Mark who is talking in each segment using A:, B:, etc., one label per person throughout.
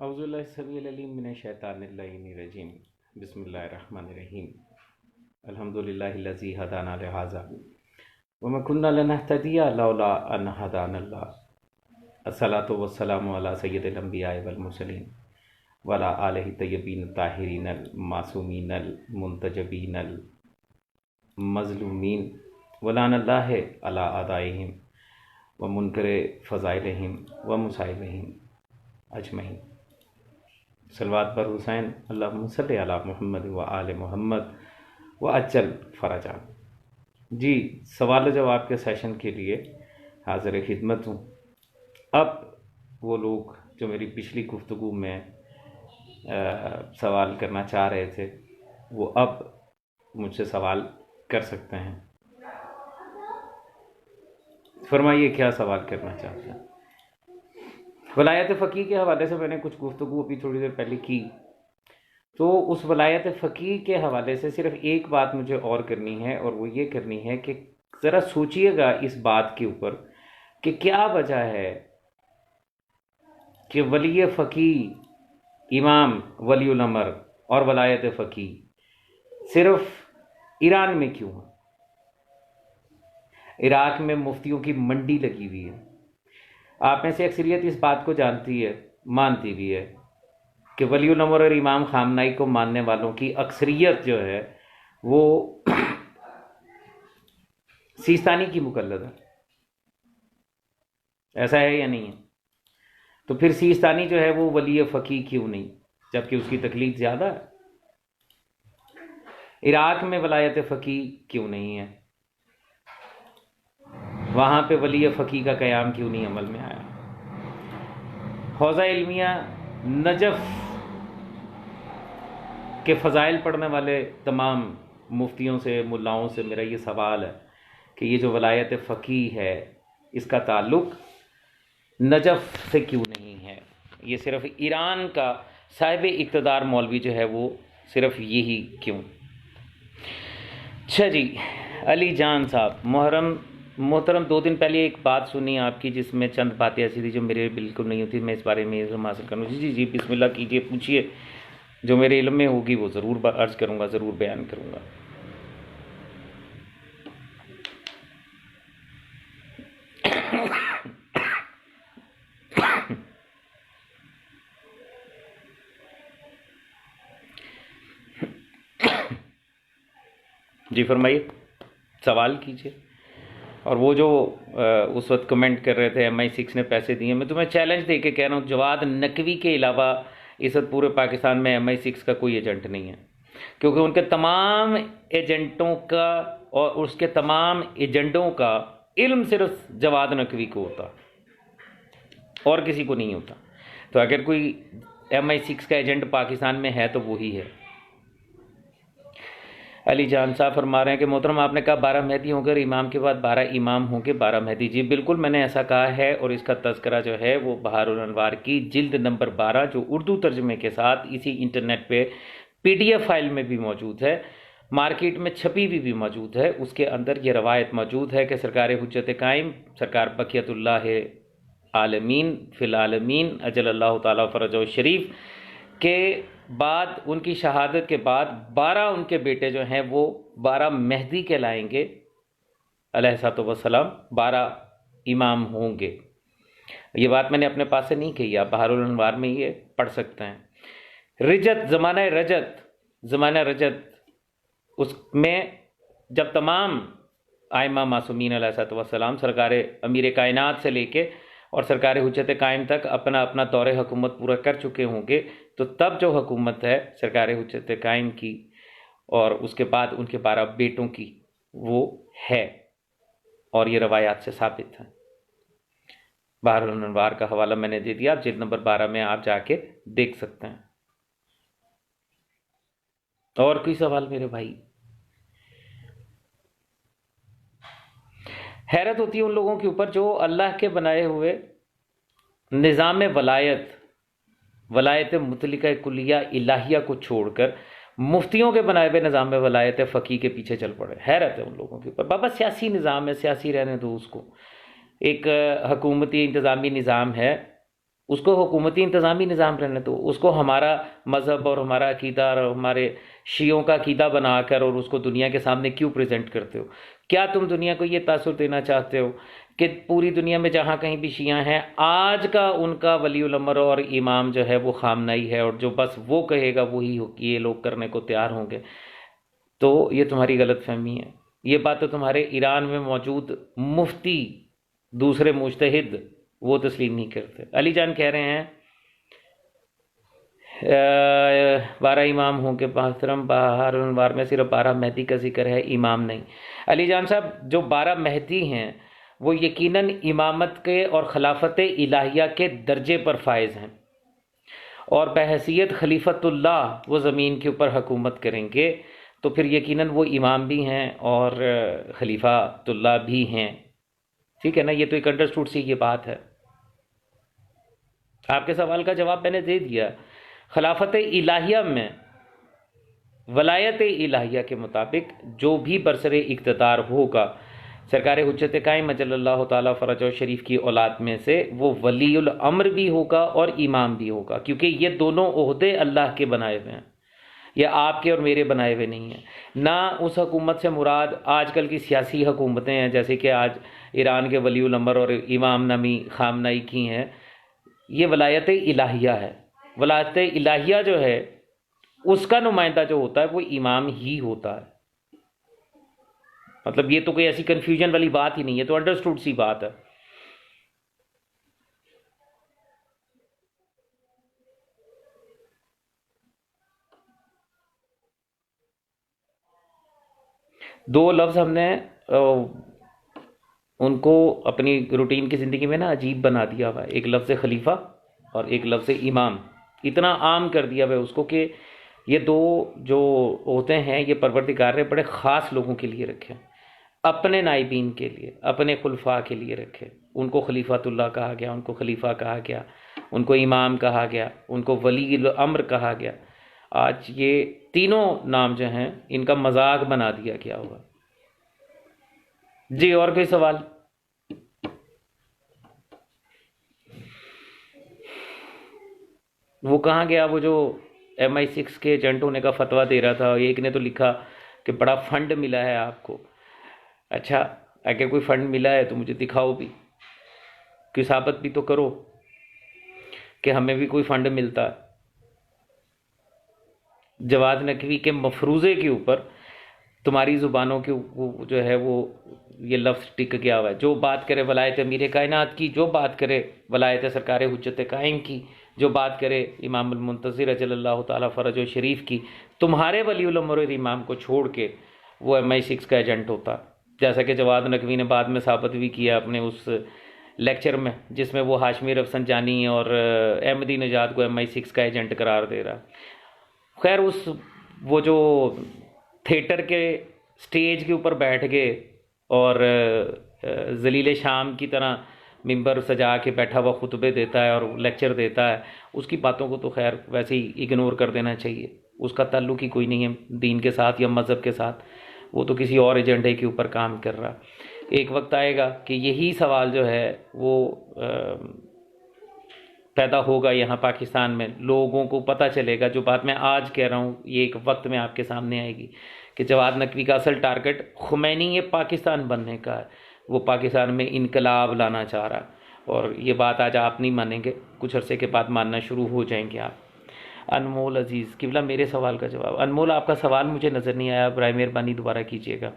A: औज़ुबिल्लाहिमिनश्शैतानिर्रजीम बिस्मिल्लाहिर्रहमानिर्रहीम अल्हम्दुलिल्लाहिल्लज़ी हदाना लिहाज़ा व मा कुन्ना लिनहतदिया लौला अन हदानल्लाह अस्सलातु वस्सलामु अला सय्यिदिल अंबियाइ वल मुरसलीन व अला आलिहि तय्यबीन ताहिरीनल मासूमीनल मुंतजबीनल मज़लूमीन व लानल्लाहि अला आदाइहिम व मुनकरे फ़ज़ाइलिहिम व मुसाइबिहिम अजमईन। सलवात पर हुसैन अल्लाहुम्मा सल्लि अला मुहम्मद व आले मुहम्मद व अज्जल फ़रजा। जी, सवाल जवाब के सेशन के लिए हाज़िर खिदमत हूँ। अब वो लोग जो मेरी पिछली गुफ्तगू में सवाल करना चाह रहे थे वो अब मुझसे सवाल कर सकते हैं। फरमाइए क्या सवाल करना चाहते हैं। वलायत फ़कीह के हवाले से मैंने कुछ गुफ्तगू अभी थोड़ी देर पहले की, तो उस वलायत फ़कीह के हवाले से सिर्फ एक बात मुझे और करनी है, और वो ये करनी है कि ज़रा सोचिएगा इस बात के ऊपर कि क्या वजह है कि वली फ़कीह इमाम वलीउल अमर और वलायत फ़कीह सिर्फ ईरान में क्यों है। इराक़ में मुफ्तियों की मंडी लगी हुई है। आप में से अक्सरियत इस बात को जानती है, मानती भी है कि वलीउल अमर और इमाम ख़ामनाई को मानने वालों की अक्सरियत जो है वो सीस्तानी की मुकल्लद है। ऐसा है या नहीं है? तो फिर सीस्तानी जो है वो वली फ़कीह क्यों नहीं, जबकि उसकी तकलीफ ज़्यादा है। इराक़ में वलायत फ़कीह क्यों नहीं है? वहाँ पे वली फ़कीह का क़याम क्यों नहीं अमल में आया? हौज़ा इल्मिया नजफ़ के फ़ज़ाइल पढ़ने वाले तमाम मुफ्तियों से, मुल्लाओं से मेरा ये सवाल है कि ये जो वलायत फ़कीह है इसका ताल्लुक़ नजफ़ से क्यों नहीं है। ये सिर्फ़ ईरान का साहिब इक़्तिदार मौलवी जो है वो सिर्फ़ यही क्यों। अच्छा जी, अली जान साहब मोहतरम 2 दिन पहले एक बात सुनी आपकी जिसमें चंद बातें ऐसी थी जो मेरे बिल्कुल नहीं होती। मैं इस बारे में इल्म हासिल करूँ। जी जी, बिस्मिल्लाह कीजिए, पूछिए। जो मेरे इल्म में होगी वो ज़रूर अर्ज़ करूँगा, ज़रूर बयान करूँगा। जी फरमाइए, सवाल कीजिए। और वो जो उस वक्त कमेंट कर रहे थे MI6 ने पैसे दिए, मैं तुम्हें चैलेंज दे के कह रहा हूँ, जवाद नकवी के अलावा इस वक्त पूरे पाकिस्तान में MI6 का कोई एजेंट नहीं है, क्योंकि उनके तमाम एजेंटों का और उसके तमाम एजेंडों का इल्म सिर्फ जवाद नकवी को होता और किसी को नहीं होता। तो अगर कोई MI6 का एजेंट पाकिस्तान में है तो वही है। अली जान साहब फरमा रहे हैं कि मोहतरम आपने कहा 12 मेहदी होंगे और इमाम के बाद 12 इमाम होंगे, 12 मेहदी। जी बिल्कुल, मैंने ऐसा कहा है, और इसका तज़किरा जो है वो बहारुल अनवार की जिल्द नंबर 12 जो उर्दू तर्जमे के साथ इसी इंटरनेट पे PDF फाइल में भी मौजूद है, मार्केट में छपी भी मौजूद है। उसके अंदर ये रवायत मौजूद है कि सरकार हुज्जत कायम सरकार बक़ियतुल्लाह आलमीन फ़िल आलमीन अजलल्लाहु ताला फ़रजहु शरीफ के बाद, उनकी शहादत के बाद 12 उनके बेटे जो हैं वो 12 मेहदी कहलाएंगे अलैहिस्सलातु वस्सलाम, 12 इमाम होंगे। ये बात मैंने अपने पास से नहीं कही, आप बहारुल अनवार में ये पढ़ सकते हैं। रिजत, ज़माना रजत उसमें जब तमाम आइमा मासूमीन अलैहिस्सलातु वस्सलाम सरकार अमीर कायनात से लेके और सरकार हुज्जत कायम तक अपना अपना दौरे हुकूमत पूरा कर चुके होंगे, तो तब जो हुकूमत है सरकार हुज्जत कायम की और उसके बाद उनके 12 बेटों की वो है, और ये रवायात से साबित है। बहरुल अनवार का हवाला मैंने दे दिया, आप जिल्द नंबर 12 में आप जाके देख सकते हैं। और कोई सवाल मेरे भाई? हैरत होती है उन लोगों के ऊपर जो अल्लाह के बनाए हुए निज़ाम वलायत मुतलिका कुलिया इलाहिया को छोड़कर मुफ्तियों के बनाए हुए निज़ाम वलायत फ़कीह के पीछे चल पड़े। हैरत है उन लोगों के ऊपर। बाबा सियासी निज़ाम है, सियासी रहने दो उसको। एक हुकूमती इंतज़ामी निज़ाम है, उसको हुकूमती इंतज़ामी निज़ाम रहने दो, उसको हमारा मज़हब और हमारा अकीदा और हमारे शियों का अकीदा बनाकर और उसको दुनिया के सामने क्यों प्रेजेंट करते हो? क्या तुम दुनिया को ये तासुर देना चाहते हो कि पूरी दुनिया में जहाँ कहीं भी शिया हैं, आज का उनका वलीउल अमर और इमाम जो है वो खामनाई है, और जो बस वो कहेगा वही ये लोग करने को तैयार होंगे? तो ये तुम्हारी गलत फहमी है। ये बात तो तुम्हारे ईरान में मौजूद मुफ्ती, दूसरे मुज्तहिद, वो तस्लीम नहीं करते। अली जान कह रहे हैं 12 इमाम होंगे मोहतरम, बाहर में सिर्फ 12 मेहदी का जिक्र है, इमाम नहीं। अली जान साहब, जो 12 मेहदी हैं वो यकीनन इमामत के और खिलाफत इलाहिया के दर्जे पर फायज हैं, और बहैसियत खलीफतुल्लाह वो ज़मीन के ऊपर हुकूमत करेंगे, तो फिर यकीनन वो इमाम भी हैं और खलीफातुल्लाह भी हैं। ठीक है ना? ये तो एक अंडरस्टूड सी ये बात है। आपके सवाल का जवाब मैंने दे दिया। खिलाफत इलाहिया में वलायत इलाहिया के मुताबिक जो भी बरसरे इक़्तिदार होगा सरकार हुज्जत कायम अजल्लल्लाहु ताला फ़रजहु शरीफ की औलाद में से, वो वलीउल अम्र भी होगा और इमाम भी होगा, क्योंकि ये दोनों ओहदे अल्लाह के बनाए हुए हैं, ये आपके और मेरे बनाए हुए नहीं हैं। ना उस हुकूमत से मुराद आजकल की सियासी हुकूमतें हैं, जैसे कि आज ईरान के वलीउल अम्र और इमाम नमी खामनाई की हैं। ये वलायत इलाहिया है। वलायत इलाहिया जो है उसका नुमाइंदा जो होता है वो इमाम ही होता है। मतलब ये तो कोई ऐसी कन्फ्यूजन वाली बात ही नहीं है, तो अंडरस्टूड सी बात है। दो लफ्ज़ हमने उनको अपनी रूटीन की ज़िंदगी में ना अजीब बना दिया हुआ है, एक लफ्ज़ खलीफा और एक लफ्ज़ इमाम। इतना आम कर दिया हुआ है उसको कि ये दो जो होते हैं ये परवरदिगार ने बड़े ख़ास लोगों के लिए रखे, अपने नाइबीन के लिए, अपने खुलफा के लिए रखे। उनको खलीफातुल्लाह कहा गया, उनको खलीफा कहा गया, उनको इमाम कहा गया, उनको वली अम्र कहा गया। आज ये तीनों नाम जो हैं इनका मजाक बना दिया गया हुआ। जी, और कोई सवाल? वो कहाँ गया वो जो MI6 के एजेंट होने का फतवा दे रहा था? एक ने तो लिखा कि बड़ा फंड मिला है आपको। अच्छा, अगर कोई फंड मिला है तो मुझे दिखाओ भी, किसाबत भी तो करो कि हमें भी कोई फंड मिलता है। जवाद नकवी के मफरूज़े के ऊपर तुम्हारी ज़ुबानों के वो जो है वो ये लफ्ज़ टिक गया हुआ है। जो बात करे वलायत अमीर कायनात की, जो बात करे वलायत सरकार हुज्जत कायम की, जो बात करे इमामुल मुंतज़िर अजल्लल्लाहु ताला फ़रजहु शरीफ की, तुम्हारे वलीउल अम्र और इमाम को छोड़ के वो MI6 का एजेंट होता। जैसा कि जवाद नकवी ने बाद में साबित भी किया अपने उस लेक्चर में, जिसमें वो हाशमी रफसंजानी और अहमदी नजाद को MI6 का एजेंट करार दे रहा। खैर, उस वो जो थिएटर के स्टेज के ऊपर बैठ गए और जलील शाम की तरह मिंबर सजा के बैठा हुआ खुतबे देता है और लेक्चर देता है, उसकी बातों को तो खैर वैसे ही इग्नोर कर देना चाहिए। उसका ताल्लुक ही कोई नहीं है दीन के साथ या मज़हब के साथ, वो तो किसी और एजेंडे के ऊपर काम कर रहा। एक वक्त आएगा कि यही सवाल जो है वो पैदा होगा यहाँ पाकिस्तान में। लोगों को पता चलेगा, जो बात मैं आज कह रहा हूँ ये एक वक्त में आपके सामने आएगी कि जवाद नकवी का असल टारगेट खुमैनी ये पाकिस्तान बनने का है। वो पाकिस्तान में इनकलाब लाना चाह रहा, और ये बात आज आप नहीं मानेंगे, कुछ अरसे के बाद मानना शुरू हो जाएंगे आप। अनमोल अजीज़ किबला, मेरे सवाल का जवाब। अनमोल, आपका सवाल मुझे नज़र नहीं आया, बराए मेहरबानी दोबारा कीजिएगा।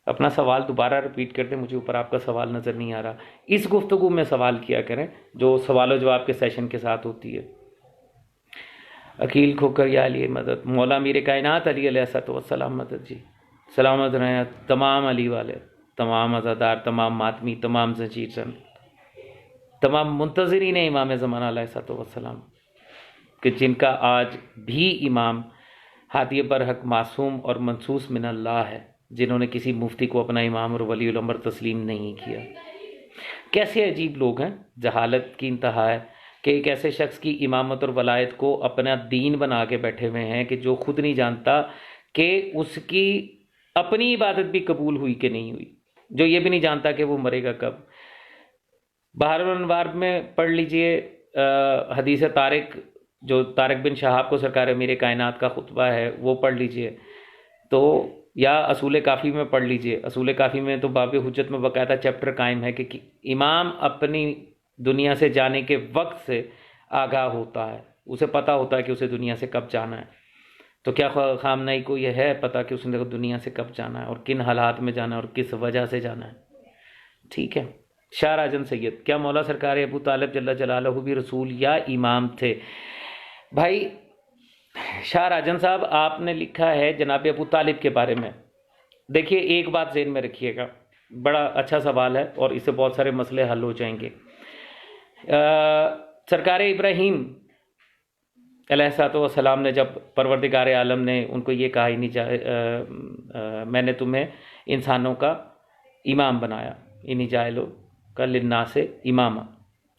A: अपना सवाल दोबारा रिपीट कर दें, मुझे ऊपर आपका सवाल नज़र नहीं आ रहा। इस गुफ्तगू में सवाल किया करें जो सवाल जवाब के सेशन के साथ होती है। अकील खोकर या अली मदद, मौला मीर कायनात अली अलैहिस्सलाम मदद जी, सलामत रहें तमाम अली वाले, तमाम अज़ादार, तमाम मातमी, तमाम ज़ंजीर चंद, तमाम मुंतज़रीन इमाम ज़माना अलैहिस्सलाम, कि जिनका आज भी इमाम हादी बरहक मासूम और मनसूस मिनल्लाह है, जिन्होंने किसी मुफ्ती को अपना इमाम और वलीउल अम्र तस्लीम नहीं किया। कैसे अजीब लोग हैं, जहालत की इंतहा है। कि एक ऐसे शख्स की इमामत और वलायत को अपना दीन बना के बैठे हुए हैं कि जो खुद नहीं जानता कि उसकी अपनी इबादत भी कबूल हुई कि नहीं हुई, जो ये भी नहीं जानता कि वो मरेगा कब। बहारुल अनवार में पढ़ लीजिए हदीस तारिक, जो तारिक बिन शहाब को सरकार अमीर कायनात का खुतबा है वो पढ़ लीजिए, तो या असूल काफ़ी में पढ़ लीजिए। असूल काफ़ी में तो बाब हुज्जत में बाकायदा चैप्टर कायम है कि इमाम अपनी दुनिया से जाने के वक्त से आगाह होता है, उसे पता होता है कि उसे दुनिया से कब जाना है। तो क्या खामनाई को यह है पता कि उसने दुनिया से कब जाना है और किन हालात में जाना है और किस वजह से जाना है। ठीक है। शाह राजन सैयद, क्या मौला सरकार अबू तालिब जल्ला जलालहू भी रसूल या इमाम थे? भाई शाह राजन साहब, आपने लिखा है जनाब अबू तालिब के बारे में। देखिए, एक बात ज़हन में रखिएगा, बड़ा अच्छा सवाल है और इससे बहुत सारे मसले हल हो जाएंगे। सरकार इब्राहीम अलैहिस्सलाम ने जब परवरदिगार आलम ने उनको ये कहा ही नहीं मैंने तुम्हें इंसानों का इमाम बनाया, इन्हीं जायलो का लिन्ना से इमामा,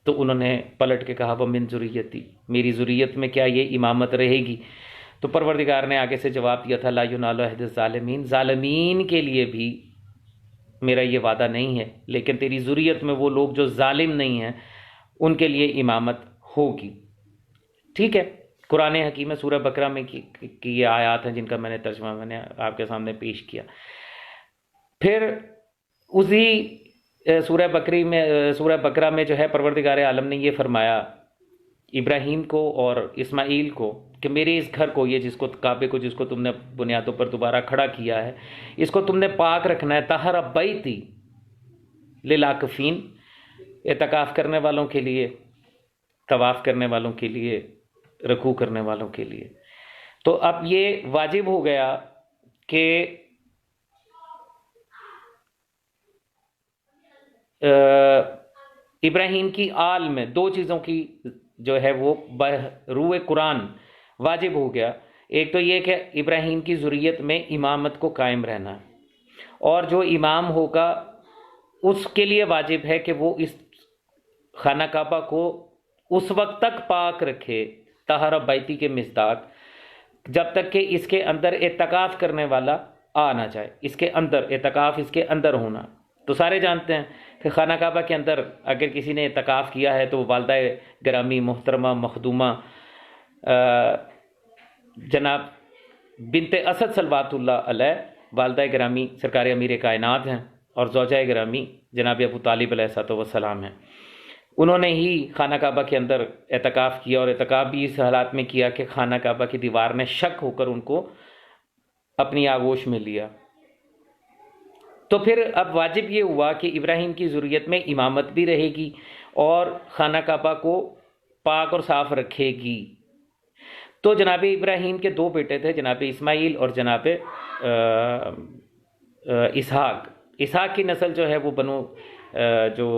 A: तो उन्होंने पलट के कहा वह मिन ज़ुर्रियती, मेरी ज़ुर्रियत में क्या ये इमामत रहेगी? तो परवरदिगार ने आगे से जवाब दिया था ला युनालु अहद ज़ालिमीन, ज़ालिमीन के लिए भी मेरा ये वादा नहीं है, लेकिन तेरी ज़ुर्रियत में वो लोग जो ज़ालिम नहीं हैं उनके लिए इमामत होगी। ठीक है। कुरान हकीम में सूरह बकरा में की ये आयात हैं जिनका तर्जुमा मैंने आपके सामने पेश किया। फिर उसी सूरह बकरा में जो है परवरदिगार आलम ने ये फरमाया इब्राहीम को और इस्माइल को कि मेरे इस घर को, ये जिसको काबे को जिसको तुमने बुनियादों पर दोबारा खड़ा किया है, इसको तुमने पाक रखना है। तहरा बैती लिलाकफीन, एतकाफ़ करने वालों के लिए, तवाफ़ करने वालों के लिए, रकू करने वालों के लिए। तो अब ये वाजिब हो गया कि इब्राहीम की आल में दो चीज़ों की जो है वो बहरूए कुरान वाजिब हो गया। एक तो ये कि इब्राहीम की ज़ुर्रियत में इमामत को कायम रहना है, और जो इमाम होगा उसके लिए वाजिब है कि वो इस खाना काबा को उस वक्त तक पाक रखे, तहरा बैती के मिस्दाक, जब तक कि इसके अंदर एतकाफ़ करने वाला आ ना जाए। इसके अंदर एतकाफ़, इसके अंदर होना, तो सारे जानते हैं कि खाना काबा के अंदर अगर किसी ने एतकाफ़ किया है तो वालदा ग्रामी मोहतरमा मखदूमा जनाब बिनते असद सलवातुल्लाह अलैह, वालदा ग्रामी सरकार अमीर कायनात हैं और ज़ौजा ग्रामी जनाब अबू तालिब अलैहिस्सलाम हैं। उन्होंने ही खाना काबा के अंदर एतकाफ़ किया, और एतकाफ़ भी इस हालात में किया कि खाना काबा की दीवार ने शक होकर उनको अपनी आगोश में लिया। तो फिर अब वाजिब ये हुआ कि इब्राहीम की ज़ुर्रियत में इमामत भी रहेगी और खाना काबा को पाक और साफ़ रखेगी। तो जनाब इब्राहीम के दो बेटे थे, जनाब इस्माइल और जनाब इसहाक की नस्ल जो है वो बनो जो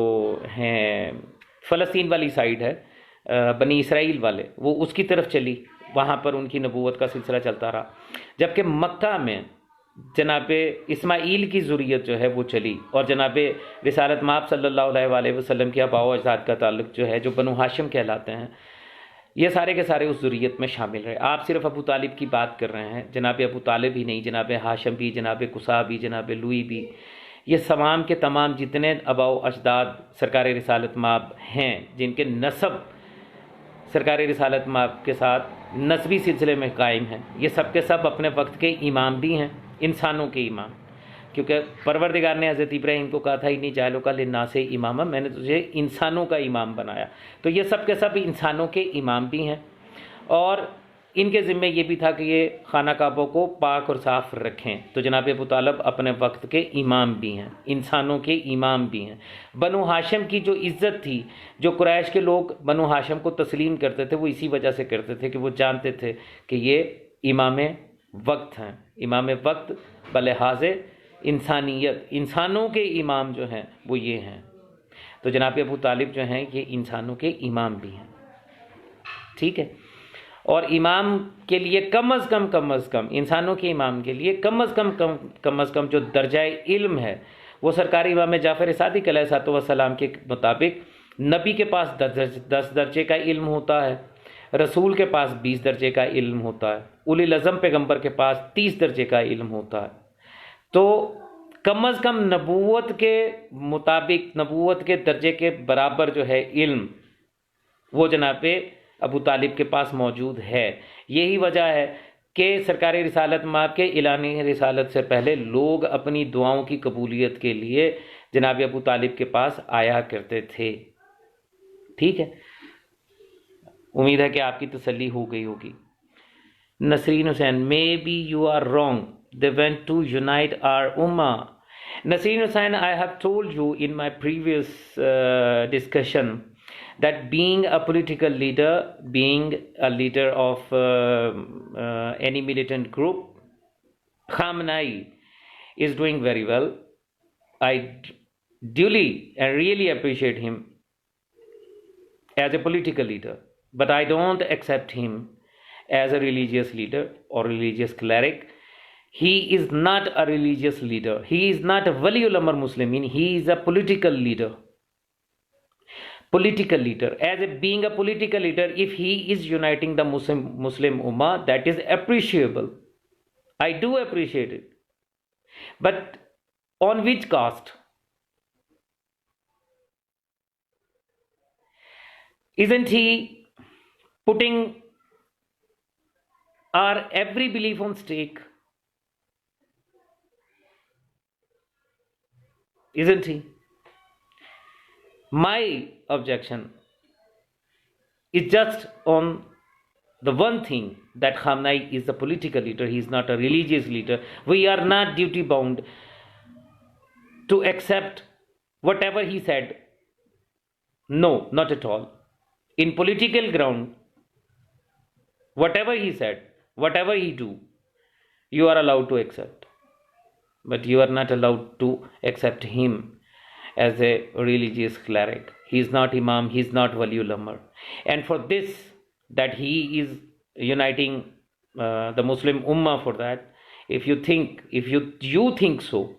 A: हैं फ़लस्तीन वाली साइड है, बनी इसराइल वाले, वो उसकी तरफ चली, वहाँ पर उनकी नबूवत का सिलसिला चलता रहा। जबकि मक्का में जनाब इस्माइल की ज़ुर्रियत जो है वो चली, और जनाब रिसालत माब सल्लल्लाहु अलैहि वसल्लम के आबा व अजदाद का ताल्लुक़ जो है, जो बनु हाशिम कहलाते हैं, ये सारे के सारे उस ज़ुर्रियत में शामिल रहे। आप सिर्फ अबू तालिब की बात कर रहे हैं, जनाब अबू तालिब ही नहीं, जनाब हाशिम भी, जनाब कुसा भी, जनाब लुई भी, ये तमाम के तमाम जितने आबा व अजदाद सरकार रिसालत माब हैं, जिनके नसब सरकार रिसालत माब के साथ नस्बी सिलसिले में कायम हैं, ये सब के सब अपने वक्त के इमाम भी हैं, इंसानों के इमाम। क्योंकि परवरदिगार ने हज़रत इब्राहीम को कहा था इन्नी जायलों का लिन्ना से इमामा, मैंने तुझे इंसानों का इमाम बनाया। तो ये सब के सब इंसानों के इमाम भी हैं, और इनके ज़िम्मे ये भी था कि ये खाना काबा को पाक और साफ़ रखें। तो जनाब अबू तालिब अपने वक्त के इमाम भी हैं, इंसानों के इमाम भी हैं। बनु हाशिम की जो इज़्ज़त थी, जो कुरैश के लोग बनु हाशिम को तस्लीम करते थे, वो इसी वजह से करते थे कि वो जानते थे कि ये इमाम वक्त हैं। इमाम वक्त बलिहाज़ इंसानियत, इंसानों के इमाम जो हैं वो ये हैं। तो जनाब अबू तालिब जो हैं ये इंसानों के इमाम भी हैं। ठीक है। और इमाम के लिए कम अज़ कम इंसानों के इमाम के लिए कम अज़ कम जो दर्जा इल्म है वो सरकारी इमाम जाफ़र सादिक़ अलैहिस्सलाम के मुताबिक नबी के पास 10 दर्जे का इल्म होता है, रसूल के पास 20 दर्जे का इल्म होता है, उलिल अज़म पैगंबर के पास 30 दर्जे का इल्म होता है। तो कम अज़ कम नबूवत के मुताबिक, नबूवत के दर्जे के बराबर जो है इल्म, वो जनाब अबू तालिब के पास मौजूद है। यही वजह है कि सरकारी रिसालत माब के इलानी रिसालत से पहले लोग अपनी दुआओं की कबूलियत के लिए जनाब अबू तालिब के पास आया करते थे। ठीक है, उम्मीद है कि आपकी तसल्ली हो गई होगी। Nasreen Hussain, maybe you are wrong, they went to unite our उम्मा। Nasreen Hussain, I have told you in my previous discussion that being a political leader, being a leader of any militant group, Khamenei is doing very well. I duly and really appreciate him as a political leader, but I don't accept him as a religious leader or religious cleric. He is not a religious leader. He is not a Waliul Amr Muslimin. He is a political leader. Political leader. Being a political leader, if he is uniting the Muslim Ummah, that is appreciable. I do appreciate it. But on which cost? Isn't he putting our every belief on stake? Isn't he? My objection is just on the one thing, that Khamenei is a political leader, he is not a religious leader. We are not duty bound to accept whatever he said. No, not at all. In political ground, whatever he said, whatever he do, you are allowed to accept. But you are not allowed to accept him as a religious cleric. He is not Imam, he is not Waliul Amr. And for this, that he is uniting the Muslim Ummah, for that, if you think so,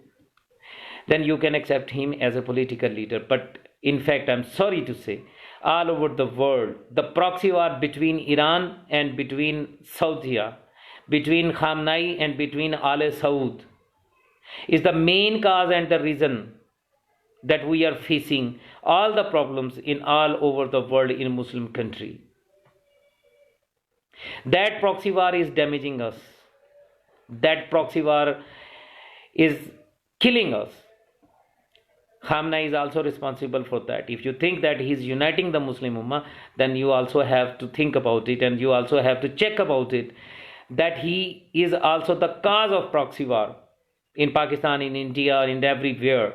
A: then you can accept him as a political leader. But in fact, I'm sorry to say, all over the world, the proxy war between Iran and between Saudi, between Khamenei and between Al Saud, is the main cause and the reason that we are facing all the problems in all over the world in Muslim country. That proxy war is damaging us. That proxy war is killing us. Khamenei is also responsible for that. If you think that he is uniting the Muslim Ummah, then you also have to think about it, and you also have to check about it, that he is also the cause of proxy war. In Pakistan, in India, and everywhere,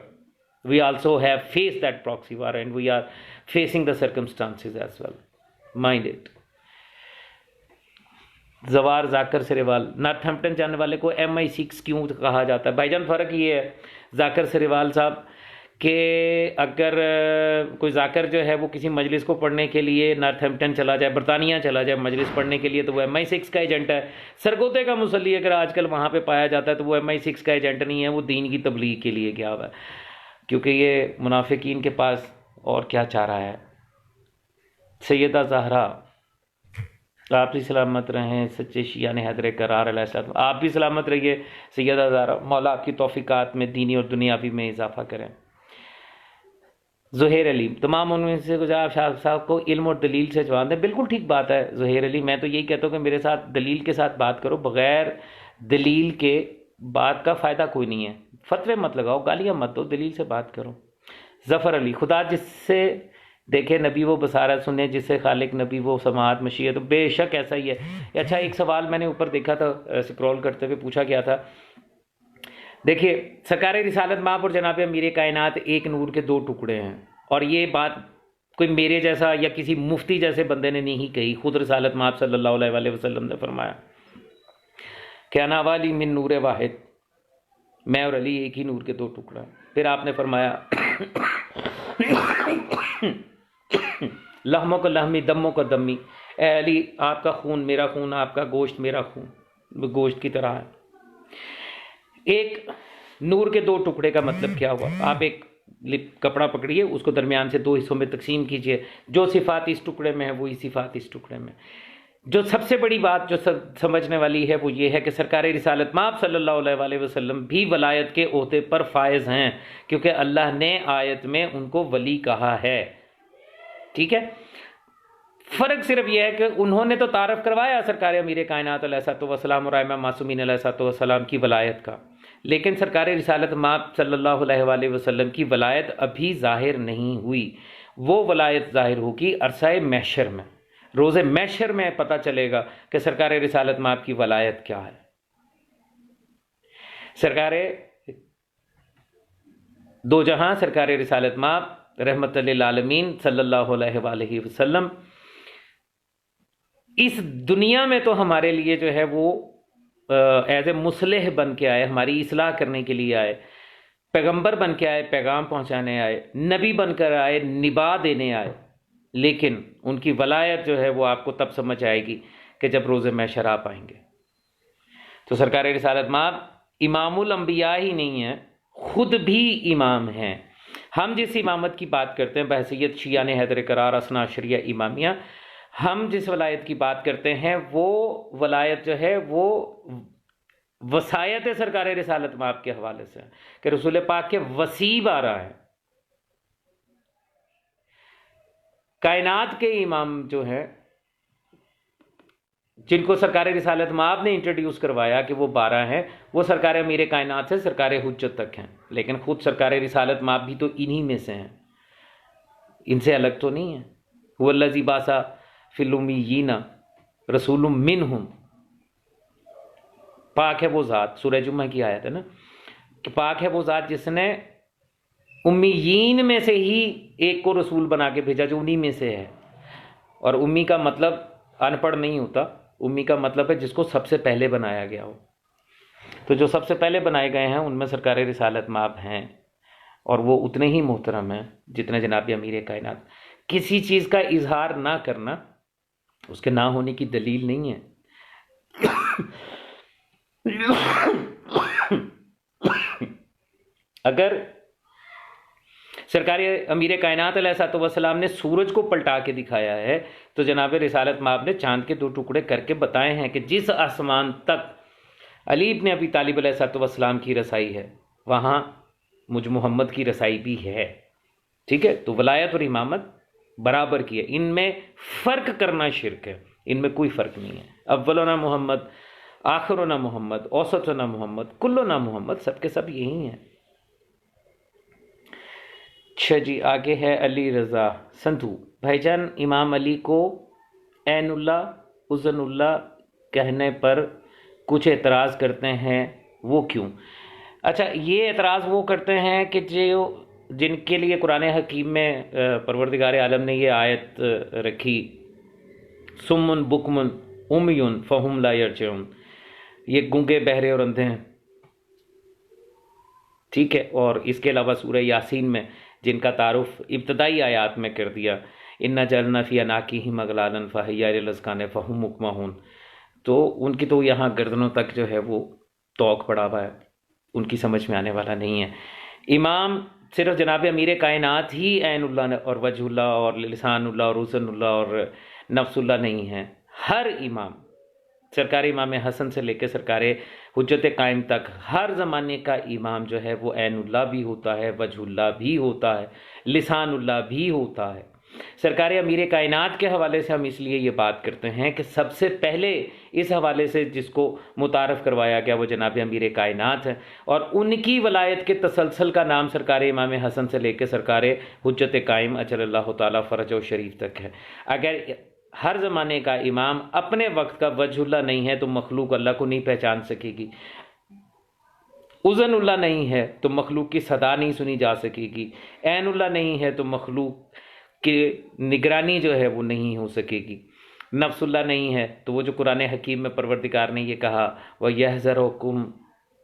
A: we also have faced that proxy war, and we are facing the circumstances as well. Mind it. जवार जाकर सरेवाल, Northampton जाने वाले को MI6 क्यों कहा जाता है? भाईजान, फ़र्क ये है जाकर सरेवाल साहब कि अगर कोई जाकर जो है वो किसी मजलिस को पढ़ने के लिए नॉर्थहैम्पटन चला जाए, बरतानिया चला जाए मजलिस पढ़ने के लिए, तो वो MI6 का एजेंट है। सरगोते का मुसल्ली अगर आजकल वहाँ पे पाया जाता है तो वो MI6 का एजेंट नहीं है, वो दीन की तबलीग के लिए गया हुआ है, क्योंकि ये मुनाफिकीन के पास और क्या चाह रहा है। सैयदा ज़हरा, आप भी सलामत रहें, सच्चे शिया ने हैदर करार अलैहिस्सलाम, आप भी सलामत रहिए सैयदा ज़हरा। मौला आपकी तौफीकात में दीनी और दुनियावी में इजाफा करें। ज़ुहैर अली, तमाम उनमें से कुछ आप शाह साहब को इल्म और दलील से जवाब दें। बिल्कुल ठीक बात है ज़ुहैर अली, मैं तो यही कहता हूँ कि मेरे साथ दलील के साथ बात करो, बग़ैर दलील के बात का फ़ायदा कोई नहीं है। फतवे मत लगाओ, गालियाँ मत दो, दलील से बात करो। ज़फ़र अली, खुदा जिससे देखे नबी वो बसारत सुने, जिससे खालिक नबी वो समाअत मशीयत। तो बेशक ऐसा ही है। अच्छा, एक सवाल मैंने ऊपर देखा था, स्क्रॉल करते हुए पूछा गया था, देखिए सरकार रिसालत माब और जनाब अमीर कायनात एक नूर के दो टुकड़े हैं, और ये बात कोई मेरे जैसा या किसी मुफ्ती जैसे बंदे ने नहीं कही, खुद रिसालत माब सल्लल्लाहु अलैहि वसल्लम ने फरमाया कि अना वाली मिन नूर वाहिद, मैं और अली एक ही नूर के दो टुकड़ा। फिर आपने फरमाया लहमों का लहमी, दमों का दमी, ए अली आपका खून मेरा खून, आपका गोश्त मेरा खून गोश्त की तरह है। एक नूर के दो टुकड़े का मतलब क्या हुआ? आप एक कपड़ा पकड़िए, उसको दरमियान से 2 हिस्सों में तकसीम कीजिए, जो सिफात इस टुकड़े में है वही सिफात इस टुकड़े में। जो सबसे बड़ी बात जो समझने वाली है वो ये है कि सरकार रिसालत माब सल्लल्लाहु अलैहि वसल्लम भी वलायत के ओहदे पर फायज हैं, क्योंकि अल्लाह ने आयत में उनको वली कहा है। ठीक है, फ़र्क सिर्फ यह है कि उन्होंने तो तारफ़ करवाया सरकार अमीर कायनात अलैहिस्सलाम और इमाम मासूमीन अलैहिस्सलाम की वलायत का, लेकिन सरकार रिसालत माब सल्लल्लाहु अलैहि वसल्लम की वलायत अभी ज़ाहिर नहीं हुई। वो वलायत ज़ाहिर होगी अरसाए महशर में। रोज़े महशर में पता चलेगा कि सरकार रिसालत माब की वलायत क्या है। सरकार दो जहां सरकार रिसालत माब रहमत लिल आलमीन सल्लल्लाहु अलैहि वसल्लम इस दुनिया में तो हमारे लिए जो है वो एज ए मुसलिह बन के आए, हमारी इस्लाह करने के लिए आए, पैगंबर बन के आए, पैगाम पहुंचाने आए, नबी बनकर आए, निभा देने आए। लेकिन उनकी वलायत जो है वो आपको तब समझ आएगी कि जब रोज़े महशर आप आएंगे। तो सरकार रिसालत माब इमामुल अंबिया ही नहीं है, खुद भी इमाम हैं। हम जिस इमामत की बात करते हैं बहसीयत शिया ने हैदर करार असना शरिया इमामिया, हम जिस वलायत की बात करते हैं वो वलायत जो है वो वसायत सरकार रिसालत माब के हवाले से कि रसूल पाक के वसीब आ रहा है। कायनात के इमाम जो है जिनको सरकार रिसालत माब ने इंट्रोड्यूस करवाया कि वो 12 हैं, वो सरकार अमीर कायनात से सरकार हुज्जत तक हैं, लेकिन खुद सरकार रिसालत माब भी तो इन्हीं में से हैं, इनसे अलग तो नहीं है। वल्लज़ी बासा फिल उम्मिय्यीना रसूलुम मिनहुम, पाक है वो ज़ात, सूरह जुम्मा की आयत है ना कि पाक है वो ज़ात जिसने उम्मीयीन में से ही एक को रसूल बना के भेजा जो उन्हीं में से है। और उम्मी का मतलब अनपढ़ नहीं होता, उम्मी का मतलब है जिसको सबसे पहले बनाया गया हो। तो जो सबसे पहले बनाए गए हैं उनमें सरकार रिसालत माब हैं, और वो उतने ही मोहतरम हैं जितने जनाब अमीर कायनात। किसी चीज़ का इजहार ना करना उसके ना होने की दलील नहीं है। अगर सरकारी अमीर कायनात अलैहिस्सलाम ने सूरज को पलटा के दिखाया है तो जनाब रिसालत माब ने चांद के 2 टुकड़े करके बताए हैं कि जिस आसमान तक अली इब्न अबी तालिब अलैहिस्सलाम की रसाई है वहाँ मुझ मोहम्मद की रसाई भी है। ठीक है, तो वलायत और इमामत बराबर की है, इनमें फ़र्क करना शिर्क है, इनमें कोई फ़र्क नहीं है। अव्वलुना मोहम्मद, आखिरुना मोहम्मद, औसतुना मोहम्मद, कुल्लुना मोहम्मद, सबके सब यही हैं। अच्छा जी, आगे है अली रज़ा संधू। भाईजान, इमाम अली को ऐनुल्ला उज़नुल्ला कहने पर कुछ एतराज़ करते हैं, वो क्यों? अच्छा, ये एतराज़ वो करते हैं कि जो जिनके लिए कुरान हकीम में परवरदिगार आलम ने ये आयत रखी, सुम्मुन बुकमुन उम्युन फ़हुम ला यरजिऊन, ये गूंगे बहरे और अंधे हैं। ठीक है, और इसके अलावा सूरह यासीन में जिनका तारुफ इब्तदाई आयात में कर दिया, इन्ना जलना फ़ी अनाक़िहिम अग़लालन फ़हिया इलल अज़क़ान फ़हुम मुक़महून, तो उनकी तो यहाँ गर्दनों तक जो है वो तोक पड़ा हुआ है, उनकी समझ में आने वाला नहीं है। इमाम सिर्फ जनाब अमीर कायनात ही ऐनुल्ला और वजहुल्ला और लिसानुल्ला और हुसनुल्ला और नफ्सुल्ला नहीं है। हर इमाम, सरकारी इमाम हसन से लेकर सरकार हुज्जत कायम तक, हर ज़माने का इमाम जो है वो ऐनुल्ला भी होता है, वजहुल्ला भी होता है, लिसानुल्ला भी होता है। सरकार अमीर कायनात के हवाले से हम इसलिए ये बात करते हैं कि सबसे पहले इस हवाले से जिसको मुतारफ़ करवाया गया वो जनाब अमीर कायनात है, और उनकी वलायत के तसलसल का नाम सरकार इमाम हसन से लेकर सरकार हुज्जत कायम अजलल्लाहु ताला फ़रजहु शरीफ तक है। अगर हर ज़माने का इमाम अपने वक्त का वजहुल्ला नहीं है तो मखलूक अल्लाह को नहीं पहचान सकेगी, उज़नुल्ला नहीं है तो मखलूक की सदा नहीं सुनी जा सकेगी, ऐनुल्ला नहीं है तो मखलूक की निगरानी जो है वो नहीं हो सकेगी, नफ्सुल्ला नहीं है तो वो जो कुरान हकीम में परवरदिगार ने ये कहा वह यहज़रुकुम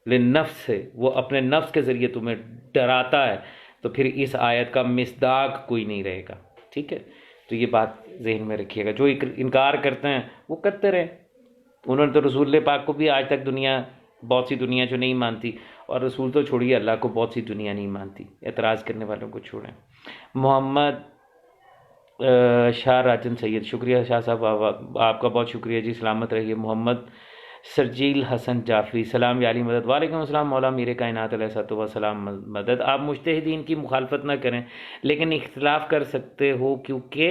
A: लिन्नफ्स से, वो अपने नफ्स के ज़रिए तुम्हें डराता है, तो फिर इस आयत का मिस्दाक कोई नहीं रहेगा। ठीक है, तो ये बात जहन में रखिएगा। जो इनकार करते हैं वो करते रहे, उन्होंने तो रसूल पाक को भी आज तक दुनिया बहुत सी दुनिया जो नहीं मानती, और रसूल तो छोड़िए, अल्लाह को बहुत सी दुनिया नहीं मानती। एतराज़ करने वालों को छोड़ें। मोहम्मद शाह राजन सैयद, शुक्रिया शाह साहब, आपका बहुत शुक्रिया जी, सलामत रहिए। मोहम्मद सरजील हसन जाफरी, सलाम या अली मदद। वालेकुम अस्सलाम मौला मीर कायनात अलैहिस्सलाम मदद। आप मुज्तहिदीन की मुखालफत ना करें, लेकिन इख्तिलाफ कर सकते हो, क्योंकि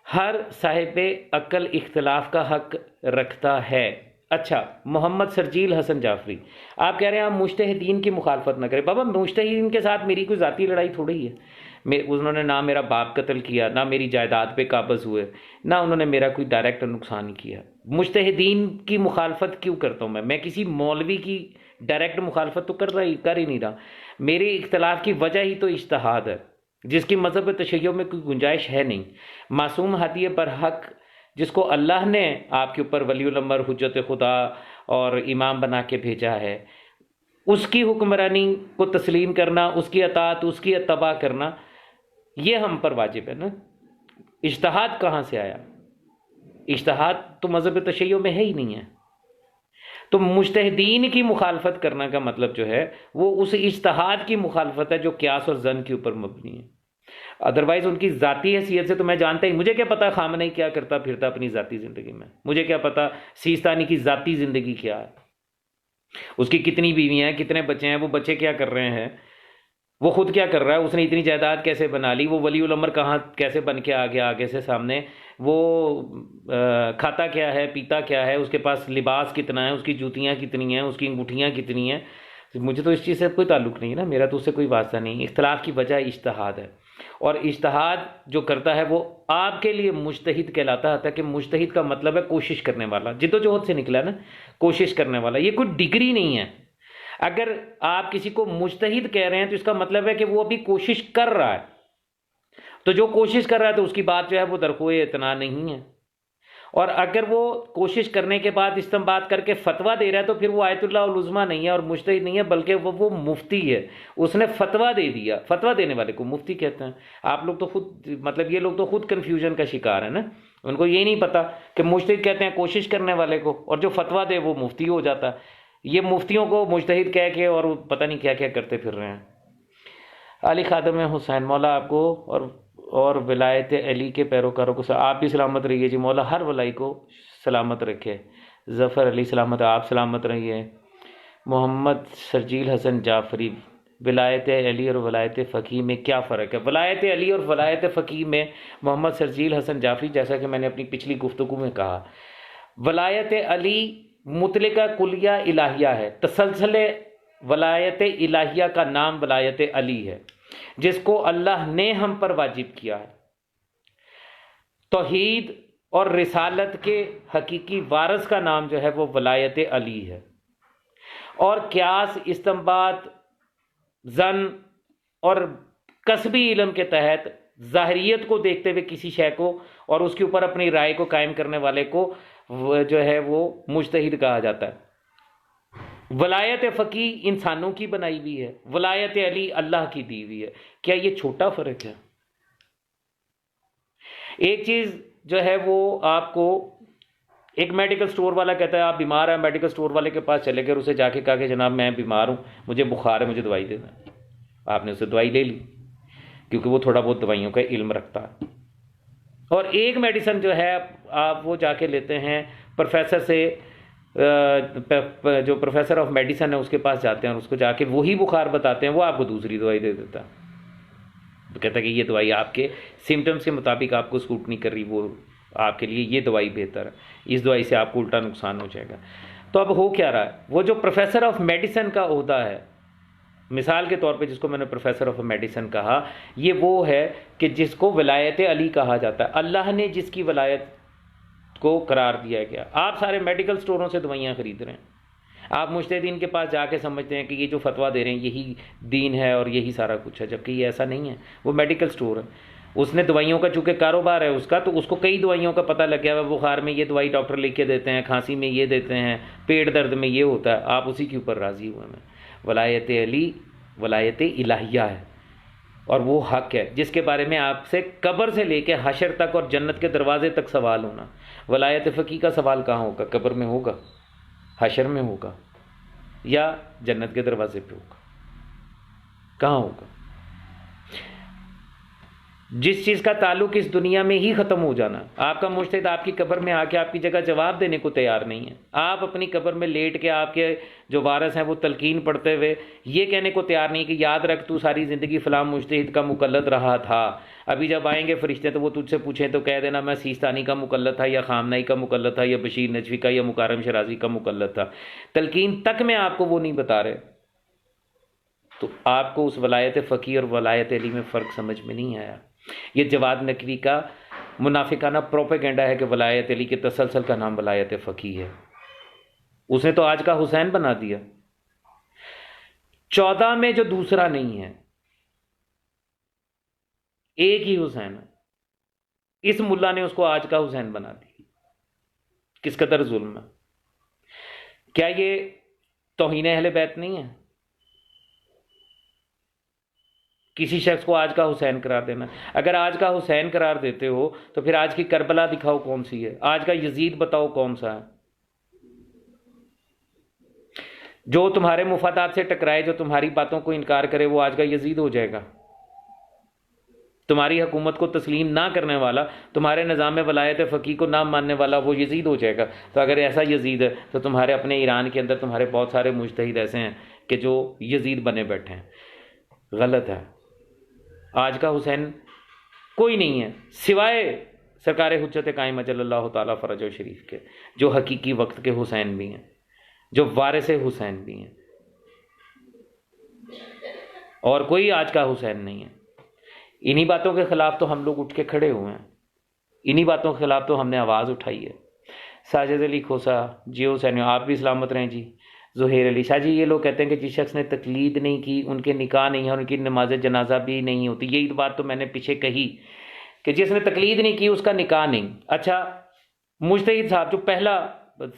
A: हर साहिब अक्ल इख्तिलाफ का हक रखता है। अच्छा, मोहम्मद सरजील हसन जाफरी, आप कह रहे हैं आप मुज्तहिदीन की मुखालफत ना करें। बाबा, मुज्तहिदीन के साथ मेरी कोई ज़ाती लड़ाई थोड़ी है। उन्होंने ना मेरा बाप कत्ल किया, ना मेरी जायदाद पे काबज़ हुए, ना उन्होंने मेरा कोई डायरेक्ट नुकसान किया। मुज्तहिदीन की मुखालफत क्यों करता हूँ मैं किसी मौलवी की डायरेक्ट मुखालफत तो कर ही नहीं रहा। मेरे इख्तलाफ की वजह ही तो इज्तिहाद है, जिसकी मज़हब तशय्युअ में कोई गुंजाइश है नहीं। मासूम हादी बरहक, जिसको अल्लाह ने आपके ऊपर वलीउल अमर, हुज्जत खुदा और इमाम बना के भेजा है, उसकी हुक्मरानी को तस्लीम करना, उसकी अतात, उसकी अत्तबा करना, ये हम पर वाजिब है ना। इज्तिहाद कहाँ से आया? इज्तिहाद तो मज़हब तशय्युअ में है ही नहीं है। तो मुज्तहिदीन की मुखालफत करने का मतलब जो है वो उस इज्तिहाद की मुखालफत है जो क्यास और जन के ऊपर मबनी है। अदरवाइज उनकी ज़ाती हैसियत से तो मैं जानता ही, मुझे क्या पता खामनेई क्या करता फिरता अपनी ज़ाती ज़िंदगी में, मुझे क्या पता सीस्तानी की ज़ाती ज़िंदगी क्या है, उसकी कितनी बीवियाँ हैं, कितने बच्चे हैं, वो बच्चे क्या कर रहे हैं, वो खुद क्या कर रहा है, उसने इतनी जायदाद कैसे बना ली, वो वलीउल अमर कहाँ कैसे बन के आ गया आगे से सामने, वो खाता क्या है, पीता क्या है, उसके पास लिबास कितना है, उसकी जूतियाँ कितनी हैं, उसकी अंगूठियाँ कितनी हैं। मुझे तो इस चीज़ से कोई ताल्लुक़ नहीं है ना, मेरा तो उससे कोई वास्ता नहीं। इख्तलाफ की वजह इज्तिहाद है, और इज्तिहाद जो करता है वो आपके लिए मुज्तहिद कहलाता है। कि मुज्तहिद का मतलब है कोशिश करने वाला, जिद्दोजहद से निकला ना, कोशिश करने वाला। ये कोई डिग्री नहीं है। अगर आप किसी को मुज्तहिद कह रहे हैं तो इसका मतलब है कि वो अभी कोशिश कर रहा है। तो जो कोशिश कर रहा है तो उसकी बात जो है वो दरख़्वाए इतना नहीं है। और अगर वो कोशिश करने के बाद इस्तेमाल करके फतवा दे रहा है तो फिर वो आयतुल्लाह उल उज़्मा नहीं है और मुज्तहिद नहीं है, बल्कि वो मुफ्ती है। उसने फतवा दे दिया। फतवा देने वाले को मुफ्ती कहते हैं। आप लोग तो खुद, मतलब ये लोग तो खुद कन्फ्यूजन का शिकार है ना। उनको ये नहीं पता कि मुज्तहिद कहते हैं कोशिश करने वाले को, और जो फतवा दे वो मुफ्ती हो जाता है। ये मुफ्तियों को मुज्तहिद कह के और पता नहीं क्या क्या करते फिर रहे हैं। अली खादम हुसैन, मौला आपको और विलायत अली के पैरोकारों को आप भी सलामत रहिए जी। मौला हर वलाई को सलामत रखे। ज़फ़र अली सलामत, आप सलामत रहिए। मोहम्मद सरजील हसन जाफरी, विलायत अली और वलायत फ़कीह में क्या फ़र्क है? वलायत अली और वलायत फ़कीह में मोहम्मद सरजील हसन जाफरी, जैसा कि मैंने अपनी पिछली गुफ्तगू में कहा, वलायत अली मुतलका कुलिया इलाहिया है। तसलसल वलायत इलाहिया का नाम वलायत अली है, जिसको अल्लाह ने हम पर वाजिब किया है। तौहीद और रिसालत के हकीकी वारिस का नाम जो है वो वलायत अली है। और क्यास, इस्तिंबात, जन और कसबी इल्म के तहत ज़ाहिरियत को देखते हुए किसी शय को और उसके ऊपर अपनी राय को कायम करने वाले को जो है वो मुज्तहिद कहा जाता है। वलायत फ़कीह इंसानों की बनाई हुई है, वलायत अली अल्लाह की दी हुई है। क्या ये छोटा फ़र्क है? एक चीज़ जो है वो आपको, एक मेडिकल स्टोर वाला कहता है आप बीमार हैं, मेडिकल स्टोर वाले के पास चले गए, उसे जाके कहा कि जनाब मैं बीमार हूँ, मुझे बुखार है, मुझे दवाई देना। आपने उसे दवाई ले ली, क्योंकि वो थोड़ा बहुत दवाइयों का इल्म रखता है। और एक मेडिसिन जो है आप वो जाके लेते हैं प्रोफेसर से, जो प्रोफेसर ऑफ मेडिसिन है उसके पास जाते हैं और उसको जाके वही बुखार बताते हैं, वो आपको दूसरी दवाई दे देता है। तो कहता है कि ये दवाई आपके सिम्टम्स के मुताबिक आपको सूट नहीं कर रही, वो आपके लिए ये दवाई बेहतर है, इस दवाई से आपको उल्टा नुकसान हो जाएगा। तो अब हो क्या रहा है, वो जो प्रोफेसर ऑफ मेडिसिन का ओहदा है, मिसाल के तौर पे जिसको मैंने प्रोफेसर ऑफ मेडिसिन कहा, ये वो है कि जिसको वलायत अली कहा जाता है। अल्लाह ने जिसकी वलायत को करार दिया गया। आप सारे मेडिकल स्टोरों से दवाइयाँ खरीद रहे हैं, आप मुज्तहिदीन के पास जाके समझते हैं कि ये जो फतवा दे रहे हैं यही दीन है और यही सारा कुछ है, जबकि ये ऐसा नहीं है। वो मेडिकल स्टोर है, उसने दवाइयों का चूँकि कारोबार है उसका, तो उसको कई दवाइयों का पता लग गया है। बुखार में ये दवाई डॉक्टर लिख के देते हैं, खांसी में ये देते हैं, पेट दर्द में ये होता है, आप उसी के ऊपर राज़ी हुए हैं। वलायत अली वलायत इलाहिया है, और वो हक है जिसके बारे में आपसे कब्र से लेकर हशर तक और जन्नत के दरवाजे तक सवाल होना। वलायत फ़कीह का सवाल कहाँ होगा? कब्र में होगा, हशर में होगा। या जन्नत के दरवाजे पे होगा? कहाँ होगा? जिस चीज़ का ताल्लुक इस दुनिया में ही ख़त्म हो जाना, आपका मुज्तहिद आपकी कब्र में आके आपकी जगह जवाब देने को तैयार नहीं है। आप अपनी कब्र में लेट के आपके जो वारिस हैं वो तलकीन पढ़ते हुए ये कहने को तैयार नहीं कि याद रख तू सारी ज़िंदगी फ़लाँ मुज्तहिद का मुकल्लद रहा था। अभी जब आएंगे फरिश्ते तो वो तुझसे पूछें तो कह देना मैं सीस्तानी का मुकल्लद था, या खामनाई का मुकल्लद था, या बशीर नजवी का, या मुकाररम शराजी का मुकल्लद था। तलकीन तक में आपको वो नहीं बता रहे, तो आपको उस वलायत फ़की और वलायत अली में फ़र्क समझ में नहीं आया। ये जवाद नकवी का मुनाफिकाना प्रोपेगेंडा है कि वलायत अली के तसलसल का नाम वलायत फ़की है। उसने तो आज का हुसैन बना दिया। 14 में जो दूसरा नहीं है, एक ही हुसैन है, इस मुल्ला ने उसको आज का हुसैन बना दिया। किस कदर जुल्म है। क्या ये तौहीन अहले बैत नहीं है? किसी शख्स को आज का हुसैन करार देना। अगर आज का हुसैन करार देते हो तो फिर आज की करबला दिखाओ कौन सी है, आज का यजीद बताओ कौन सा है। जो तुम्हारे मुफादात से टकराए, जो तुम्हारी बातों को इनकार करे, वो आज का यजीद हो जाएगा। तुम्हारी हुकूमत को तस्लीम ना करने वाला, तुम्हारे निज़ाम वलायत फ़की को ना मानने वाला, वो यजीद हो जाएगा। तो अगर ऐसा यजीद है तो तुम्हारे अपने ईरान के अंदर तुम्हारे बहुत सारे मुज्तहिद ऐसे हैं कि जो यजीद बने बैठे हैं। गलत है। आज का हुसैन कोई नहीं है सिवाय सरकार हुज्जत कायम अजल्लल्लाहु ताला फरजो शरीफ के, जो हकीकी वक्त के हुसैन भी हैं, जो वारिस हुसैन भी हैं, और कोई आज का हुसैन नहीं है। इन्हीं बातों के खिलाफ तो हम लोग उठ के खड़े हुए हैं, इन्हीं बातों के खिलाफ तो हमने आवाज़ उठाई है। साजिद अली खोसा जी, हुसैन आप भी सलामत रहें जी। ज़ुहैर अली शाह जी, ये लोग कहते हैं कि जिस शख्स ने तकलीद नहीं की उनके निकाह नहीं है, उनकी नमाज जनाजा भी नहीं होती। यही बात तो मैंने पीछे कही कि जिसने तकलीद नहीं की उसका निकाह नहीं। अच्छा, मुज्तहिद साहब जो पहला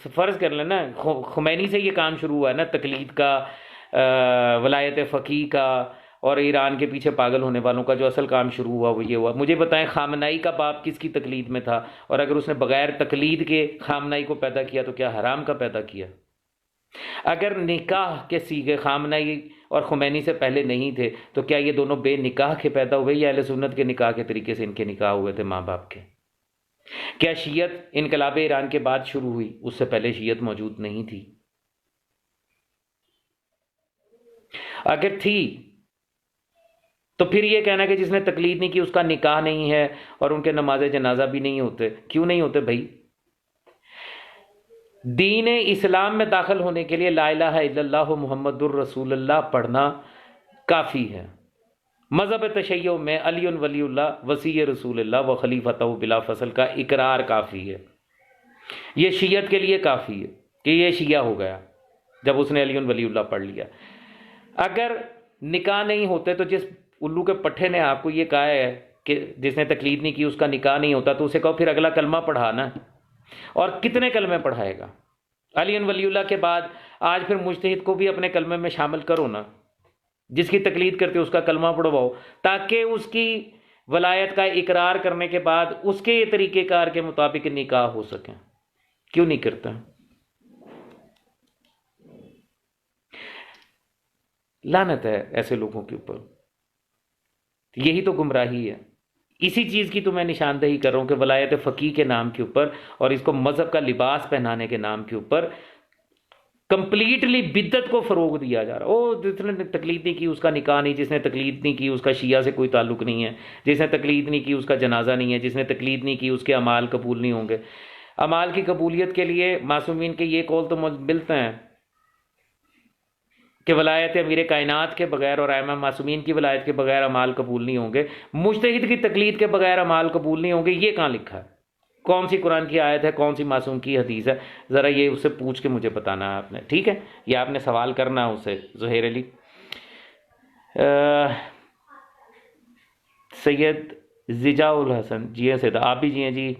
A: फ़र्ज़ कर लेना, खुमैनी से ये काम शुरू हुआ है ना, तकलीद का, वलायत फ़की का, और ईरान के पीछे पागल होने वालों का जो असल काम शुरू हुआ वो ये हुआ। मुझे बताएं खामनाई का बाप किसकी तकलीद में था, और अगर उसने बगैर तकलीद के खामनाई को पैदा किया तो क्या हराम का पैदा किया? अगर निकाह के सीगे खामनाई और खुमैनी से पहले नहीं थे तो क्या ये दोनों बेनिकाह के पैदा हुए, या अहले सुन्नत के निकाह के तरीके से इनके निकाह हुए थे माँ बाप के? क्या शियत इनकलाब ईरान के बाद शुरू हुई, उससे पहले शियत मौजूद नहीं थी? अगर थी तो फिर ये कहना कि जिसने तकलीद नहीं की उसका निकाह नहीं है और उनके नमाज जनाजा भी नहीं होते। क्यों नहीं होते भाई? दीन इस्लाम में दाखिल होने के लिए ला इलाहा इल्लल्लाह मुहम्मदुर रसूलुल्लाह पढ़ना काफ़ी है। मज़हब तशय्यो में अली वलीउल्लाह वसी रसूलुल्लाह व खलीफतहु बिला फसल का इकरार काफ़ी है। ये शियत के लिए काफ़ी है कि ये शिया हो गया जब उसने अली वलीउल्लाह पढ़ लिया। अगर निकाह नहीं होते तो जिस उल्लू के पट्टे ने आपको ये कहा है कि जिसने तकलीद नहीं की उसका निकाह नहीं होता, तो उसे कहो फिर अगला कलमा पढ़ाना। और कितने कलमे पढ़ाएगा? अली वलीउल्लाह के बाद आज फिर मुज्तहिद को भी अपने कलमे में शामिल करो ना, जिसकी तकलीद करते उसका कलमा पढ़वाओ, ताकि उसकी वलायत का इकरार करने के बाद उसके ये तरीक़ेकार के मुताबिक निकाह हो सके। क्यों नहीं करता? लानत है ऐसे लोगों के ऊपर। यही तो गुमराही है। इसी चीज़ की तो मैं निशानदेही कर रहा हूँ कि वलायत फ़की के नाम के ऊपर और इसको मज़हब का लिबास पहनाने के नाम के ऊपर कंप्लीटली बिद्दत को फ़रोग दिया जा रहा है। ओ, जिसने तकलीद नहीं की उसका निकाह नहीं, जिसने तकलीद नहीं की उसका शिया से कोई ताल्लुक नहीं है, जिसने तकलीद नहीं की उसका जनाजा नहीं है, जिसने तकलीद नहीं की उसके अमाल कबूल नहीं होंगे। अमाल की कबूलियत के लिए मासूमीन के ये कौल तो मिलते हैं कि वलायत अमीर कायनात के बगैर और आइमा मासूमीन की वलायत के बगैर अमाल कबूल नहीं होंगे, मुज्तहिद की तकलीद के बगैर अमाल कबूल नहीं होंगे। ये कहाँ लिखा है? कौन सी कुरान की आयत है, कौन सी मासूम की हदीस है? ज़रा ये उससे पूछ के मुझे बताना है आपने, ठीक है? ये आपने सवाल करना है उससे। ज़ुहैर अली सैयद जिजाउल हसन जी हैं, सैदा आप भी जी हैं जी।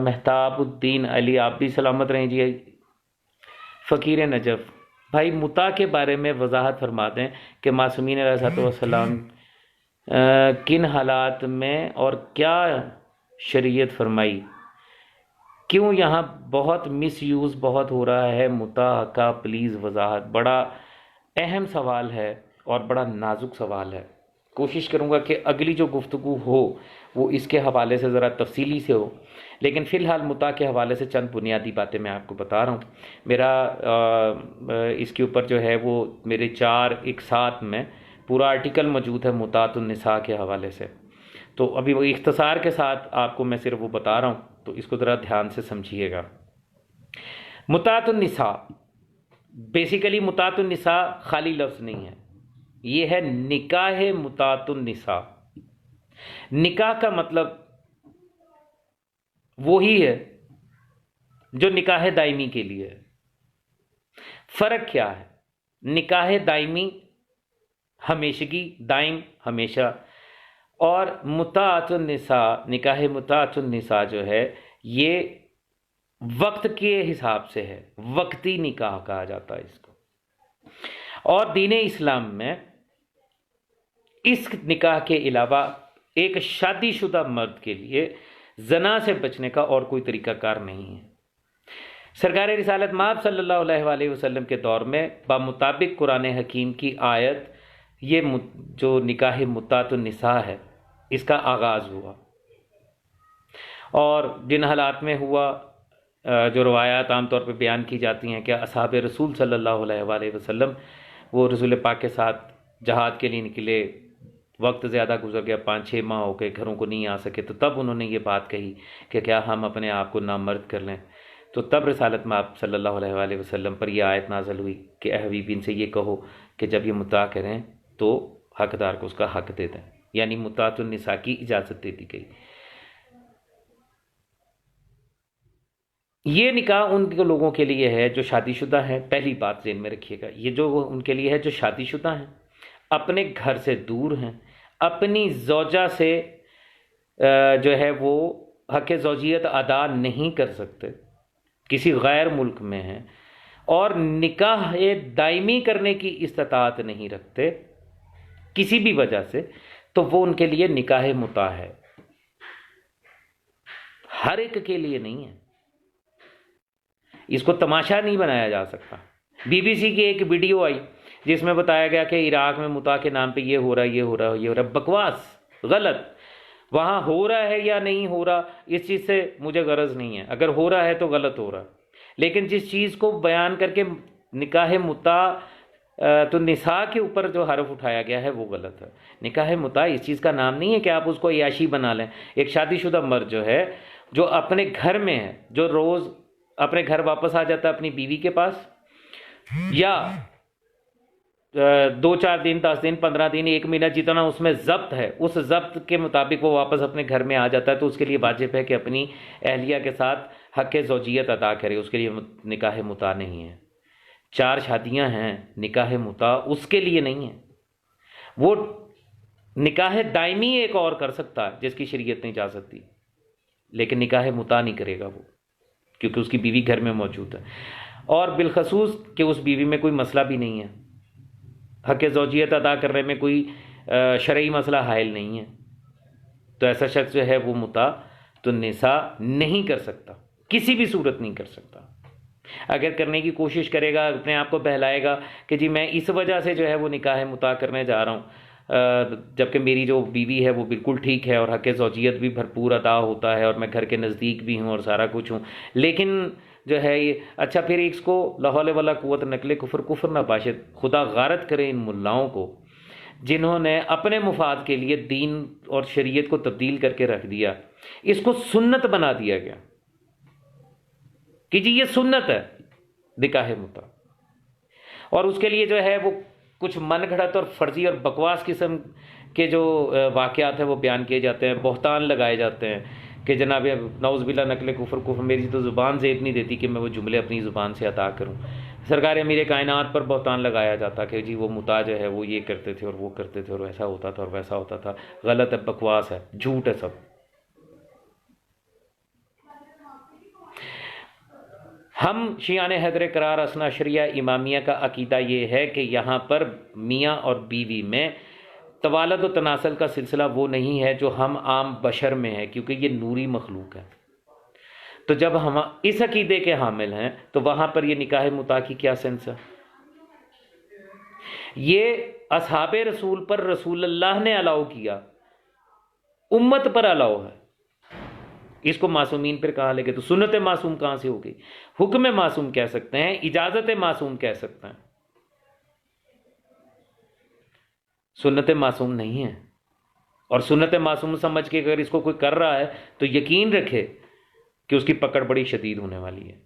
A: महताबुद्दीन अली आप भी सलामत रहें जी। फ़कीर नजफ़ भाई, मुता के बारे में वजाहत फरमा दें कि मासूमीन अलैहिस्सलाम किन हालात में और क्या शरीयत फरमाई क्यों यहाँ बहुत मिसयूज़ बहुत हो रहा है मुता का, प्लीज़ वजाहत। बड़ा अहम सवाल है और बड़ा नाजुक सवाल है। कोशिश करूँगा कि अगली जो गुफ्तगू हो वो इसके हवाले से ज़रा तफसीली से हो, लेकिन फ़िलहाल मुता के हवाले से चंद बुनियादी बातें मैं आपको बता रहा हूँ। मेरा इसके ऊपर जो है वो मेरे 4 एक साथ में पूरा आर्टिकल मौजूद है मुतातुन निसा के हवाले से। तो अभी वो इख्तसार के साथ आपको मैं सिर्फ वो बता रहा हूँ, तो इसको ज़रा ध्यान से समझिएगा। मुतातुन निसा, बेसिकली मुतातुन निसा खाली लफ्ज़ नहीं है, ये है निकाह मुतातुन निसा। निकाह का मतलब वो ही है जो निकाह दायमी के लिए है। फ़र्क क्या है? निकाह दायमी हमेशगी, दाइम हमेशा, और मुतातुन निसा, निकाह मुतातुन निसा जो है ये वक्त के हिसाब से है, वक्ती निकाह कहा जाता है इसको। और दीन इस्लाम में इस निकाह के अलावा एक शादीशुदा मर्द के लिए जना से बचने का और कोई तरीक़ाकार नहीं है। सरकार रिसालत माब सल्लल्लाहु अलैहि वसल्लम के दौर में बामुताबिक कुरान हकीम की आयत ये जो निकाह मुतातुन निसा है इसका आगाज़ हुआ, और जिन हालात में हुआ जो रवायात आम तौर पर बयान की जाती हैं कि असहाब रसूल सल्लल्लाहु अलैहि वसल्लम वो रसूल पाक के साथ जहाद के लिए निकले, वक्त ज़्यादा गुजर गया, 5-6 माह हो गए, घरों को नहीं आ सके, तो तब उन्होंने ये बात कही कि क्या हम अपने आप को नामर्द कर लें। तो तब रिसालत में आप सल्लल्लाहु अलैहि वसल्लम पर यह आयत नाज़िल हुई कि ए हबीब इनसे ये कहो कि जब ये मुता करें तो हकदार को उसका हक दे दें, यानी मुतातुन निसा की इजाज़त दे दी गई। ये निकाह उन लोगों के लिए है जो शादीशुदा हैं। पहली बात ज़हन में रखिएगा, ये जो उनके लिए है जो शादीशुदा हैं, अपने घर से दूर हैं, अपनी ज़ौजा से जो है वो हक़ ज़ौजियत अदा नहीं कर सकते, किसी गैर मुल्क में हैं, और निकाह दायमी करने की इस्तात नहीं रखते किसी भी वजह से, तो वो उनके लिए निकाह मुता है। हर एक के लिए नहीं है, इसको तमाशा नहीं बनाया जा सकता। BBC की एक वीडियो आई जिसमें बताया गया कि इराक में मुता के नाम पे ये हो रहा है, ये हो रहा है, ये हो रहा है। बकवास, गलत। वहाँ हो रहा है या नहीं हो रहा इस चीज़ से मुझे गरज नहीं है, अगर हो रहा है तो गलत हो रहा है। लेकिन जिस चीज़ को बयान करके निकाह मुता तो निसा के ऊपर जो हरफ उठाया गया है वो गलत है। निकाह मुता इस चीज़ का नाम नहीं है कि आप उसको याशी बना लें। एक शादीशुदा मर्द जो है, जो अपने घर में है, जो रोज़ अपने घर वापस आ जाता है अपनी बीवी के पास, या 2-4 दिन, 10 दिन, 15 दिन, 1 महीना, जितना उसमें ज़ब्त है उस ज़ब्त के मुताबिक वो वापस अपने घर में आ जाता है, तो उसके लिए वाजिब है कि अपनी अहलिया के साथ हक़ ज़ौजियत अदा करे। उसके लिए निकाह मुता नहीं है। 4 शादियां हैं, निकाह मुता उसके लिए नहीं है। वो निकाह दायमी एक और कर सकता है जिसकी शरीयत नहीं जा सकती, लेकिन निकाह मुता नहीं करेगा वो, क्योंकि उसकी बीवी घर में मौजूद है, और बिलखसूस कि उस बीवी में कोई मसला भी नहीं है, हक़ ज़ौजियत अदा करने में कोई शरई मसला हायल नहीं है। तो ऐसा शख्स जो है वो मुता तो निसा नहीं कर सकता, किसी भी सूरत नहीं कर सकता। अगर करने की कोशिश करेगा, अपने आप को बहलाएगा कि जी मैं इस वजह से जो है वो निकाह मुता करने जा रहा हूँ, जबकि मेरी जो बीवी है वो बिल्कुल ठीक है और हक़ ज़ौजियत भी भरपूर अदा होता है और मैं घर के नज़दीक भी हूँ और सारा कुछ हूँ, लेकिन जो है ये अच्छा, फिर इसको ला हौल वला कुव्वत नकले कुफर ना बाशिद। खुदा गारत करे इन मुल्लाओं को जिन्होंने अपने मुफाद के लिए दीन और शरीयत को तब्दील करके रख दिया, इसको सुन्नत बना दिया गया कि जी ये सुन्नत है निकाह मुता, और उसके लिए जो है वो कुछ मनगढ़ंत और फर्जी और बकवास किस्म के जो वाक़यात हैं वो बयान किए जाते हैं, बहतान लगाए जाते हैं कि जनाब नौज़ुबिल्लाह नकले कुफर। मेरी तो ज़ुबान ज़ेब नहीं देती कि मैं वो जुमले अपनी ज़ुबान से अदा करूँ। सरकार मेरे कायनात पर बहतान लगाया जाता कि जी वो मुता जो है वो ये करते थे और वो करते थे और ऐसा होता था और वैसा होता था। गलत है, बकवास है, झूठ है सब। हम शियान हैदर करार असना शरिया इमामिया का अकीदा ये है कि यहाँ पर मियाँ और बीवी में तवालद व तनासल का सिलसिला वो नहीं है जो हम आम बशर में है, क्योंकि ये नूरी मखलूक है। तो जब हम इस अकीदे के हामिल हैं तो वहां पर ये निकाह मुता की क्या सेंस है? ये असहाबे रसूल पर रसूलुल्लाह ने अलाउ किया, उम्मत पर अलाउ है, इसको मासूमीन पर कहा लेके तो सुन्नत मासूम कहां से हो गई? हुक्म मासूम कह सकते हैं, इजाजत मासूम कह सकते हैं, सुन्नत मासूम नहीं है। और सुन्नत मासूम समझ के अगर इसको कोई कर रहा है तो यकीन रखे कि उसकी पकड़ बड़ी शदीद होने वाली है।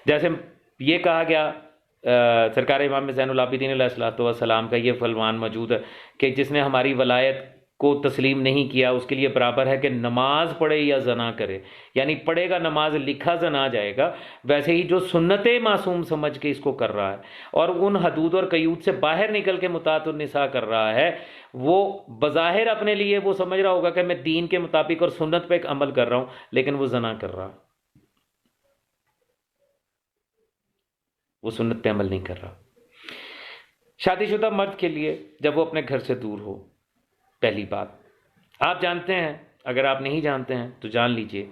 A: जैसे ये कहा गया सरकार इमाम ज़ैनुल आबिदीन अलैहिस्सलाम का ये फरमान मौजूद है कि जिसने हमारी वलायत को तस्लीम नहीं किया उसके लिए बराबर है कि नमाज पढ़े या जना करे, यानी पढ़ेगा नमाज लिखा जना जाएगा। वैसे ही जो सुन्नत मासूम समझ के इसको कर रहा है और उन हदूद और कयूद से बाहर निकल के मुतातुन निसा कर रहा है, वो बज़ाहिर अपने लिए वो समझ रहा होगा कि मैं दीन के मुताबिक और सुन्नत पे एक अमल कर रहा हूं, लेकिन वो जना कर रहा, वो सुन्नत पे अमल नहीं कर रहा। शादीशुदा मर्द के लिए जब वो अपने घर से दूर हो, पहली बात आप जानते हैं, अगर आप नहीं जानते हैं तो जान लीजिए,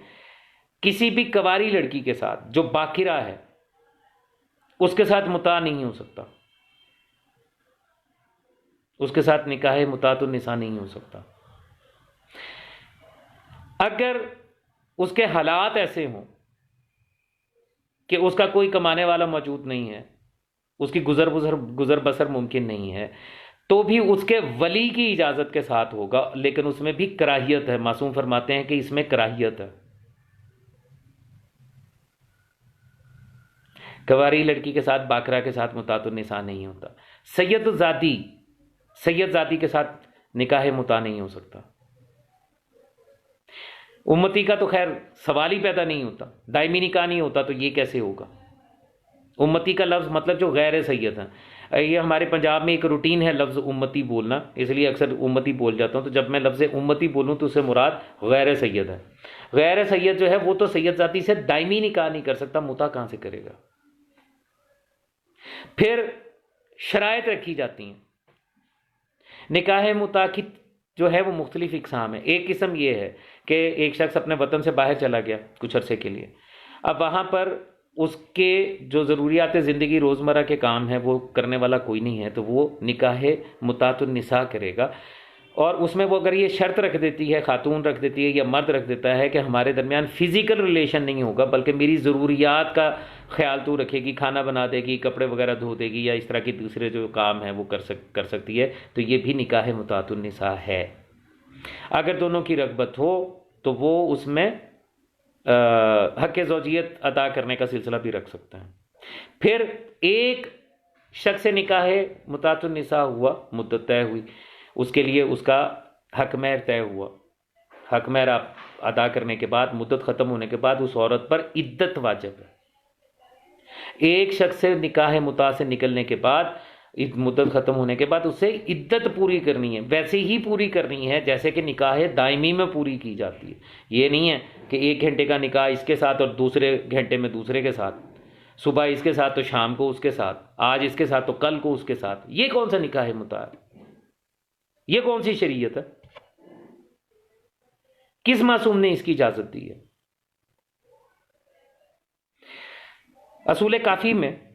A: किसी भी कवारी लड़की के साथ जो बाकिरा है उसके साथ मुता नहीं हो सकता, उसके साथ निकाह मुतातुन निसा नहीं हो सकता। अगर उसके हालात ऐसे हों कि उसका कोई कमाने वाला मौजूद नहीं है, उसकी गुजर बसर मुमकिन नहीं है, तो भी उसके वली की इजाजत के साथ होगा, लेकिन उसमें भी कराहियत है। मासूम फरमाते हैं कि इसमें कराहियत है। कवारी लड़की के साथ बाकरा के साथ मुतातुन निसा नहीं होता। सैयद जाती के साथ निकाह मुता नहीं हो सकता। उम्मती का तो खैर सवाल ही पैदा नहीं होता, दायमी निकाह नहीं होता तो ये कैसे होगा? उम्मती का लफ्ज़ मतलब जो गैर सैयद हैं, ये हमारे पंजाब में एक रूटीन है लफ्ज़ उम्मती बोलना, इसलिए अक्सर उम्मती बोल जाता हूँ। तो जब मैं लफ्ज़ उम्मती बोलूँ तो उससे मुराद गैर सैयद है। गैर सैयद जो है वो तो सैयद जाती से दायमी निकाह नहीं कर सकता, मुता कहाँ से करेगा? फिर शराइत रखी जाती हैं। निकाह मुता की जो है वो मुख्तलिफ इकसाम है। एक किस्म ये है कि एक शख्स अपने वतन से बाहर चला गया कुछ अरसे के लिए, अब वहाँ पर उसके जो ज़रूरियात ज़िंदगी रोज़मर्रा के काम हैं वो करने वाला कोई नहीं है, तो वो निकाह मुतातुन निसा करेगा। और उसमें वो अगर ये शर्त रख देती है, खातून रख देती है या मर्द रख देता है कि हमारे दरमियान फ़िज़िकल रिलेशन नहीं होगा, बल्कि मेरी ज़रूरियात का ख्याल तू रखेगी, खाना बना देगी, कपड़े वगैरह धो देगी, या इस तरह के दूसरे जो काम हैं वो कर सकती है, तो ये भी निकाह मुतातुन निसा है। अगर दोनों की रग़बत हो तो वो उसमें हक़ ज़ौजियत अदा करने का सिलसिला भी रख सकते हैं। फिर एक शख्स से निकाह मुतातुन निसा हुआ, मुद्दत तय हुई, उसके लिए उसका हक महर तय हुआ। हक महर आप अदा करने के बाद, मुद्दत ख़त्म होने के बाद उस औरत पर इद्दत वाजिब है। एक शख्स से निकाह मुता से निकलने के बाद, मुद्दत ख़त्म होने के बाद उसे इद्दत पूरी करनी है, वैसे ही पूरी करनी है जैसे कि निकाह दायमी में पूरी की जाती है। ये नहीं है कि 1 घंटे का निकाह इसके साथ और दूसरे घंटे में दूसरे के साथ, सुबह इसके साथ तो शाम को उसके साथ, आज इसके साथ तो कल को उसके साथ। ये कौन सा निकाह मुता है? ये कौन सी शरीयत है? किस मासूम ने इसकी इजाजत दी है? असूल काफ़ी में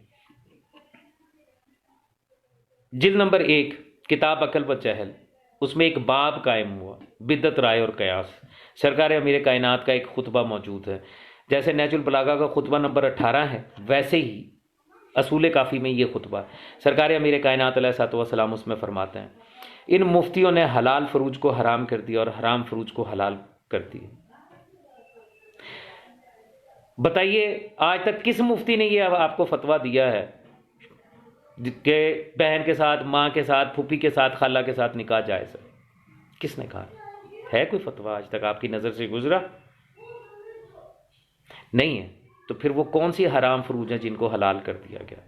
A: जिल्द नंबर 1 किताब अकल व चहल, उसमें एक बाब कायम हुआ, बिद्दत राय और कयास। सरकार अमीर कायनात का एक खुतबा मौजूद है। जैसे नहजुल बलागा का खुतबा नंबर 18 है, वैसे ही असूल काफ़ी में ये खुतबा सरकार अमीर कायनात अलैहिस्सलाम उसमें फरमाते हैं, इन मुफ्तियों ने हलाल फरूज को हराम कर दिया और हराम फरूज को हलाल कर दिया। बताइए आज तक किस मुफ्ती ने ये आपको फतवा दिया है कि बहन के साथ, माँ के साथ, फूफी के साथ, खाला के साथ निकाह जायज़ है? किसने कहा? है कोई फतवा आज तक आपकी नज़र से गुजरा? नहीं है। तो फिर वो कौन सी हराम फरूज हैं जिनको हलाल कर दिया गया?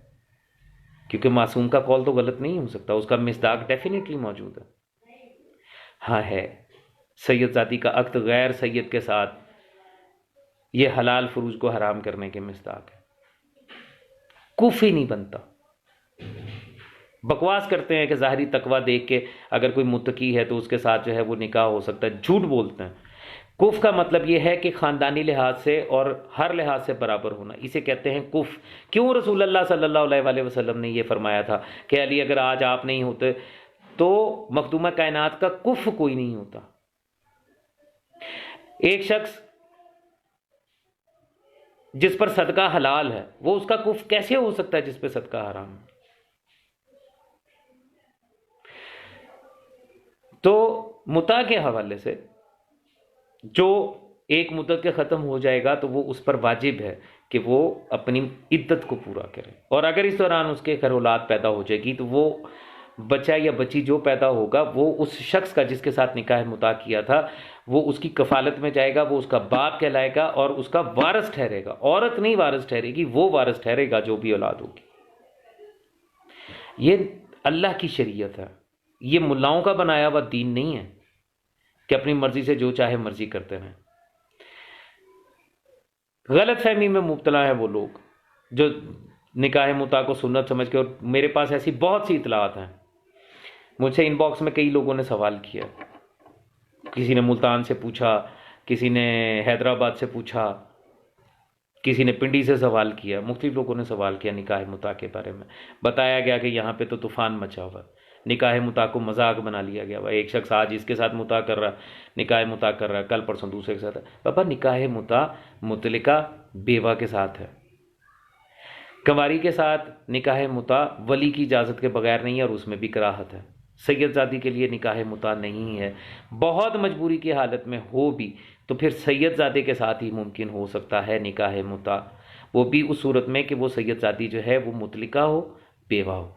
A: क्योंकि मासूम का कौल तो गलत नहीं हो सकता, उसका मिस्दाक डेफिनेटली मौजूद है। हाँ है, सैयद जाती का अक्द गैर सैयद के साथ ये हलाल फरूज को हराम करने के मिस्दाक है। कुफी नहीं बनता। बकवास करते हैं कि ज़ाहिरी तकवा देख के अगर कोई मुत्तकी है तो उसके साथ जो है वो निकाह हो सकता है, झूठ बोलते हैं। कुफ का मतलब यह है कि ख़ानदानी लिहाज से और हर लिहाज से बराबर होना, इसे कहते हैं कुफ। क्यों रसूल अल्लाह सल्लल्लाहु अलैहि वसल्लम ने यह फरमाया था कि अली अगर आज आप नहीं होते तो मखदूमा कायनात का कुफ कोई नहीं होता। एक शख्स जिस पर सदका हलाल है वो उसका कुफ कैसे हो सकता है जिस पर सदका हराम है? तो मुता के हवाले से जो एक मुद्दत के ख़त्म हो जाएगा तो वो उस पर वाजिब है कि वो अपनी इद्दत को पूरा करे, और अगर इस दौरान उसके घर औलाद पैदा हो जाएगी तो वो बच्चा या बच्ची जो पैदा होगा वो उस शख्स का जिसके साथ निकाह मुता किया था वो उसकी कफालत में जाएगा, वो उसका बाप कहलाएगा और उसका वारिस ठहरेगा। औरत नहीं वारिस ठहरेगी, वो वारिस ठहरेगा जो भी औलाद होगी। ये अल्लाह की शरीयत है, ये मुल्लाओं का बनाया हुआ दीन नहीं है कि अपनी मर्जी से जो चाहे मर्जी करते रहें। गलत फहमी में मुब्तला है वो लोग जो निकाह मुता को सुन्नत समझ के, और मेरे पास ऐसी बहुत सी इतलात हैं। मुझसे इनबॉक्स में कई लोगों ने सवाल किया, किसी ने मुल्तान से पूछा, किसी ने हैदराबाद से पूछा, किसी ने पिंडी से सवाल किया, मुख्तलिफ लोगों ने सवाल किया निकाह मुता के बारे में। बताया गया कि यहाँ पे तो तूफ़ान मचा हुआ, निकाह मुता को मजाक बना लिया गया। भाई एक शख्स आज इसके साथ मुता कर रहा, निकाह मुता कर रहा है, कल परसों दूसरे के साथ है। पापा निकाह मुता मुतलिका बेवा के साथ है, कंवारी के साथ निकाह मुता वली की इजाज़त के बगैर नहीं है, और उसमें भी कराहत है। सैयदजादी के लिए निकाह मुता नहीं है। बहुत मजबूरी की हालत में हो भी तो फिर सैयदजादे के साथ ही मुमकिन हो सकता है निकाह मुता, वो भी उस सूरत में कि वो सैयदजादी जो है वो मुतलिका हो, बेवा हो।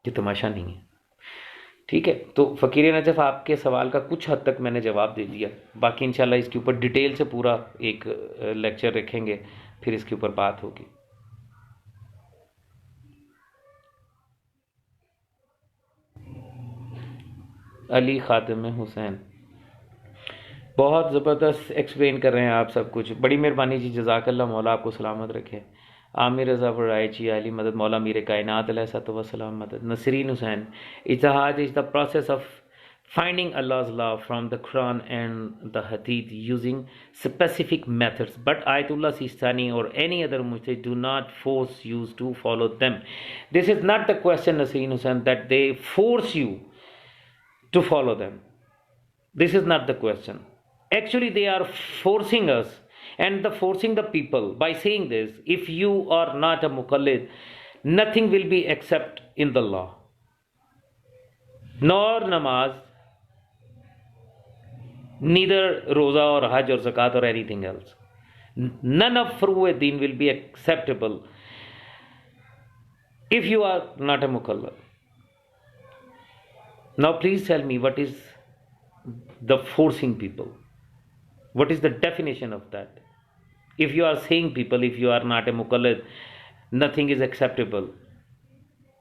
A: ये तमाशा नहीं है, ठीक है। तो फ़कीर नजफ़ आपके सवाल का कुछ हद तक मैंने जवाब दे दिया, बाकी इंशाल्लाह इसके ऊपर डिटेल से पूरा एक लेक्चर रखेंगे, फिर इसके ऊपर बात होगी। अली ख़ातिम हुसैन, बहुत ज़बरदस्त एक्सप्लेन कर रहे हैं आप सब कुछ, बड़ी मेहरबानी जी, जज़ाकल्लाह, मौला आपको सलामत रखे। आमिर रज़ा फराइची अली मदद, मौला मीर कायनात अलैहिस्सलाम मदद। Nasreen Hussain, ittehad is the process of finding Allah's love from the Quran and the Hadith using specific methods, but Ayatollah Sistani or any other Mujtahid do not force you to follow them. This is not the question, Nasreen Hussain, that they force you to follow them. This is not the question. Actually, they are forcing us and the forcing the people by saying this: if you are not a muqallid, nothing will be accept in the law, nor namaz, neither roza or hajj or zakat or anything else. None of furu'e deen will be acceptable if you are not a mukallaf. Now please tell me, what is the forcing people? What is the definition of that? If you are saying people, if you are not a mukallaf, nothing is acceptable